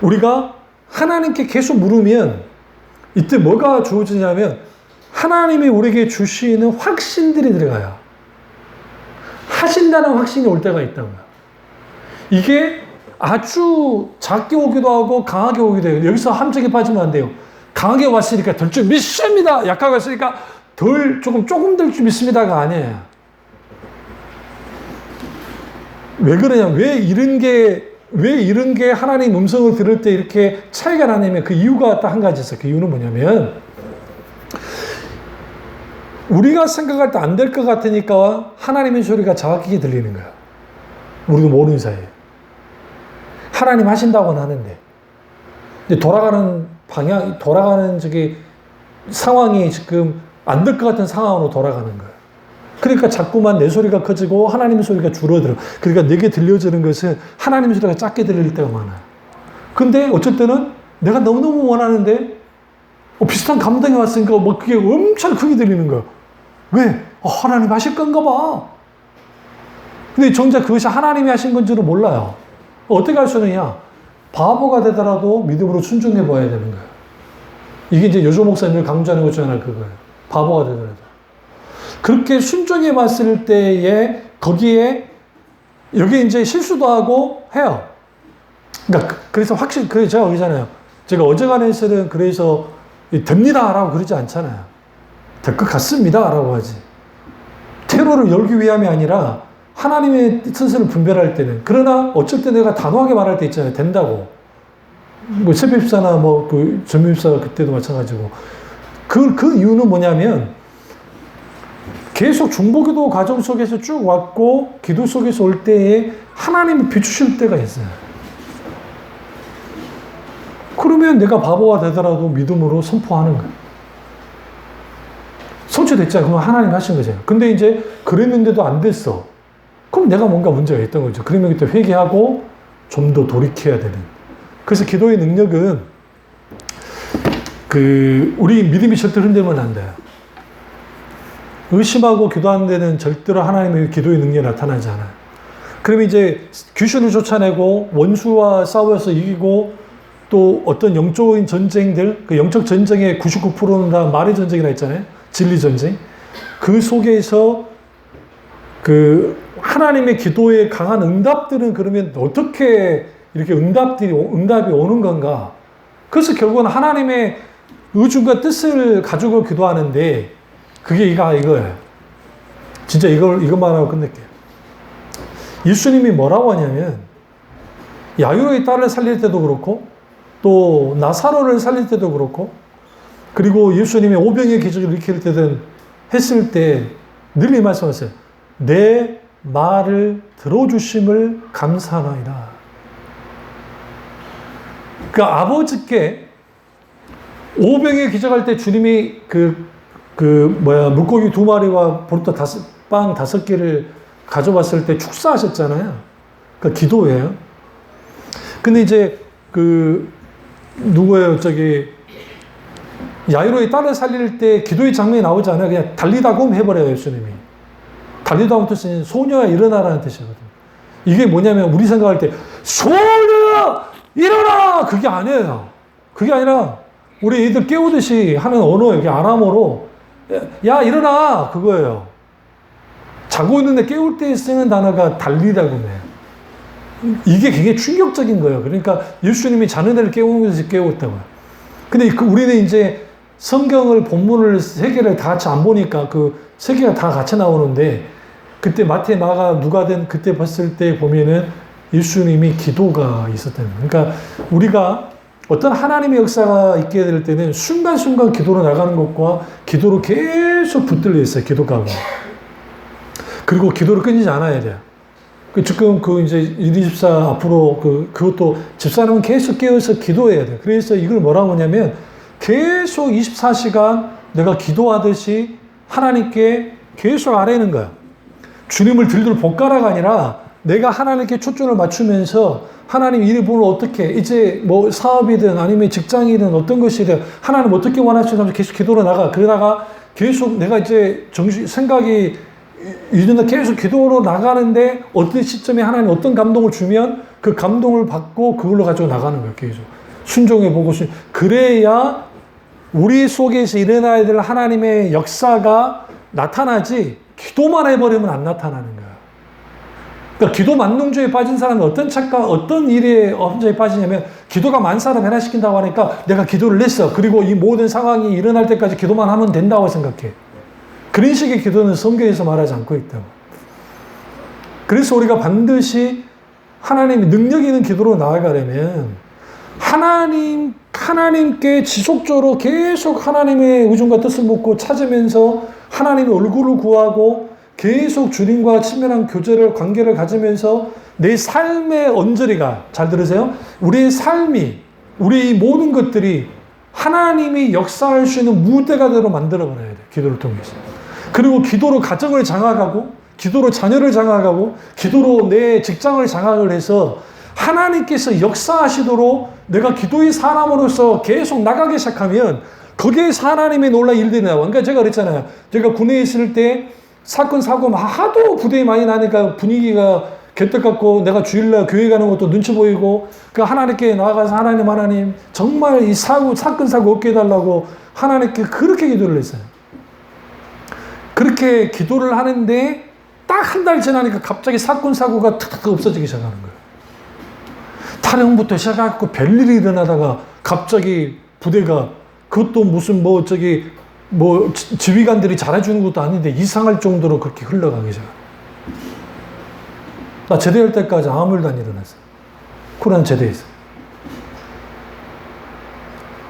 S1: 우리가 하나님께 계속 물으면 이때 뭐가 주어지냐면 하나님이 우리에게 주시는 확신들이 들어가요. 하신다는 확신이 올 때가 있다는 거야. 이게 아주 작게 오기도 하고 강하게 오기도 해요. 여기서 함정에 빠지면 안 돼요. 강하게 왔으니까 덜 줄 믿습니다. 약하게 왔으니까 조금 덜 줄 믿습니다가 아니에요. 왜 그러냐면 왜 이런 게 하나님 음성을 들을 때 이렇게 차이가 나냐면 그 이유가 딱 한 가지 있어요. 그 이유는 뭐냐면 우리가 생각할 때 안 될 것 같으니까 하나님의 소리가 정확하게 들리는 거야. 우리도 모르는 사이에. 하나님 하신다고는 하는데. 근데 돌아가는 상황이 지금 안 될 것 같은 상황으로 돌아가는 거야. 그러니까 자꾸만 내 소리가 커지고 하나님의 소리가 줄어들어. 그러니까 내게 들려지는 것은 하나님의 소리가 작게 들릴 때가 많아요. 근데 어쩔 때는 내가 너무너무 원하는데 비슷한 감동이 왔으니까 뭐 그게 엄청 크게 들리는 거야. 왜? 하나님 하실 건가 봐. 근데 정작 그것이 하나님이 하신 건지는 몰라요. 어떻게 할 수 있느냐? 바보가 되더라도 믿음으로 순종해 봐야 되는 거예요. 이게 이제 요조 목사님을 강조하는 것 중 하나 그거예요. 바보가 되더라도. 그렇게 순종해 봤을 때에 거기에 여기 이제 실수도 하고 해요. 그러니까 그래서 확실히 그래 제가 여기잖아요. 제가 어제간에서는 그래서 됩니다라고 그러지 않잖아요. 될 것 같습니다라고 하지. 테러를 열기 위함이 아니라 하나님의 뜻을 분별할 때는. 그러나 어쩔 때 내가 단호하게 말할 때 있잖아요. 된다고. 뭐 새벽입사나 뭐 그 전미입사 그때도 마찬가지고. 그 이유는 뭐냐면 계속 중보기도 과정 속에서 쭉 왔고 기도 속에서 올 때에 하나님이 비추실 때가 있어요. 그러면 내가 바보가 되더라도 믿음으로 선포하는 거예요. 성취됐잖아요. 그럼 하나님 하신 거잖아요. 근데 이제 그랬는데도 안 됐어. 그럼 내가 뭔가 문제가 있던 거죠. 그러면 그때 회개하고 좀 더 돌이켜야 되는. 그래서 기도의 능력은 우리 믿음이 절대로 흔들면 안 돼요. 의심하고 기도하는 데는 절대로 하나님의 기도의 능력이 나타나지 않아요. 그러면 이제 귀신을 쫓아내고 원수와 싸워서 이기고 또 어떤 영적인 전쟁들, 그 영적 전쟁의 99%는 다 말의 전쟁이라 했잖아요. 진리 전쟁. 그 속에서 하나님의 기도에 강한 응답들은 그러면 어떻게 이렇게 응답이 오는 건가? 그래서 결국은 하나님의 의중과 뜻을 가지고 기도하는데 그게 이거예요. 진짜 이것만 하고 끝낼게요. 예수님이 뭐라고 하냐면 야이로의 딸을 살릴 때도 그렇고 또 나사로를 살릴 때도 그렇고 그리고 예수님이 오병이의 기적을 일으킬 때든 했을 때 늘 이 말씀하세요. 내 말을 들어주심을 감사하나이다. 그러니까 아버지께 오병이의 기적할 때 주님이 물고기 2마리와 보리떡 5개를 가져왔을 때 축사하셨잖아요. 그러니까 기도예요. 근데 이제 누구예요? 야이로의 딸을 살릴 때 기도의 장면이 나오지 않아요. 그냥 달리다곰 해버려요, 예수님이. 달리다곰 뜻은 소녀야 일어나라는 뜻이거든요. 이게 뭐냐면 우리 생각할 때 소녀야 일어나! 그게 아니에요. 그게 아니라 우리 애들 깨우듯이 하는 언어, 이게 아람어로 야 일어나! 그거예요. 자고 있는데 깨울 때 쓰는 단어가 달리다고 해요. 이게 굉장히 충격적인 거예요. 그러니까 예수님이 자는 애를 깨우면서 깨웠다고요. 근데 우리는 이제 성경을 본문을 세 개를 다 같이 안 보니까 그 세 개가 다 같이 나오는데 그때 마태, 마가, 누가든 그때 봤을 때 보면은 예수님이 기도가 있었다는 거예요. 그러니까 우리가 어떤 하나님의 역사가 있게 될 때는 순간순간 기도로 나가는 것과 기도로 계속 붙들려 있어요. 기도가가. 그리고 기도를 끊이지 않아야 돼요. 지금 이제 124 앞으로 그것도 집사람은 계속 깨어서 기도해야 돼요. 그래서 이걸 뭐라고 하냐면 계속 24시간 내가 기도하듯이 하나님께 계속 아뢰는 거야. 주님을 들들 볶아라가 아니라 내가 하나님께 초점을 맞추면서 하나님 이 부분을 어떻게 이제 뭐 사업이든 아니면 직장이든 어떤 것이든 하나님 어떻게 원하시는지 계속 기도로 나가. 그러다가 계속 내가 이제 생각이 이전에 계속 기도로 나가는데 어떤 시점에 하나님 어떤 감동을 주면 그 감동을 받고 그걸로 가지고 나가는 거예요. 계속 순종해보고 그래야 우리 속에서 일어나야 될 하나님의 역사가 나타나지 기도만 해버리면 안 나타나는 거예요. 그러니까 기도 만능주의에 빠진 사람은 어떤 일에 혼자에 빠지냐면 기도가 만사를 변화시킨다고 하니까 내가 기도를 했어. 그리고 이 모든 상황이 일어날 때까지 기도만 하면 된다고 생각해. 그런 식의 기도는 성경에서 말하지 않고 있다고. 그래서 우리가 반드시 하나님의 능력 있는 기도로 나아가려면 하나님께 지속적으로 계속 하나님의 의중과 뜻을 묻고 찾으면서 하나님의 얼굴을 구하고 계속 주님과 친밀한 관계를 가지면서 내 삶의 언저리가, 잘 들으세요? 우리의 삶이, 우리 모든 것들이 하나님이 역사할 수 있는 무대가 되도록 만들어버려야 돼. 기도를 통해서. 그리고 기도로 가정을 장악하고, 기도로 자녀를 장악하고, 기도로 내 직장을 장악을 해서 하나님께서 역사하시도록 내가 기도의 사람으로서 계속 나가기 시작하면 거기에서 하나님의 놀라운 일들이 나와. 그러니까 제가 그랬잖아요. 제가 군에 있을 때 사건, 사고 하도 부대에 많이 나니까 분위기가 개떡같고 내가 주일날 교회 가는 것도 눈치 보이고 그 하나님께 나아가서 하나님 정말 이 사건, 사고 없게 해달라고 하나님께 그렇게 기도를 했어요. 그렇게 기도를 하는데 딱 한 달 지나니까 갑자기 사건, 사고가 탁탁 없어지기 시작하는 거예요. 타령부터 시작해갖고 별일이 일어나다가 갑자기 부대가 그것도 무슨 지휘관들이 잘해주는 것도 아닌데 이상할 정도로 그렇게 흘러가기 시작해요. 나 제대할 때까지 아무 일도 안 일어났어요. 코로나 제대했어요.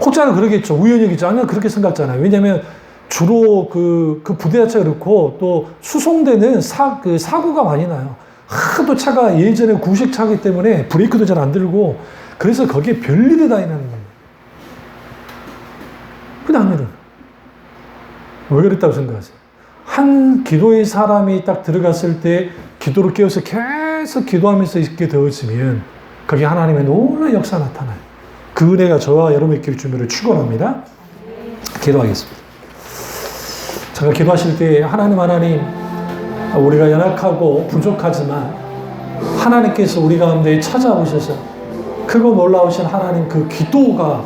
S1: 혹자는 그러겠죠. 우연이겠죠. 아니요, 그렇게 생각하잖아요. 왜냐면 주로 그 부대 자체가 그렇고 또 수송대는 사고가 많이 나요. 하도 차가 예전에 구식 차기 때문에 브레이크도 잘 안 들고 그래서 거기에 별일이 다 일어나는 거예요. 근데 안 일어나. 왜 그랬다고 생각하세요? 한 기도의 사람이 딱 들어갔을 때 기도를 깨워서 계속 기도하면서 있게 되어지면 거기 하나님의 놀라운 역사가 나타나요. 그 은혜가 저와 여러분의 길 주미를 축원합니다. 기도하겠습니다. 제가 기도하실 때 하나님 우리가 연약하고 부족하지만 하나님께서 우리 가운데 찾아오셔서 크고 놀라우신 하나님 그 기도가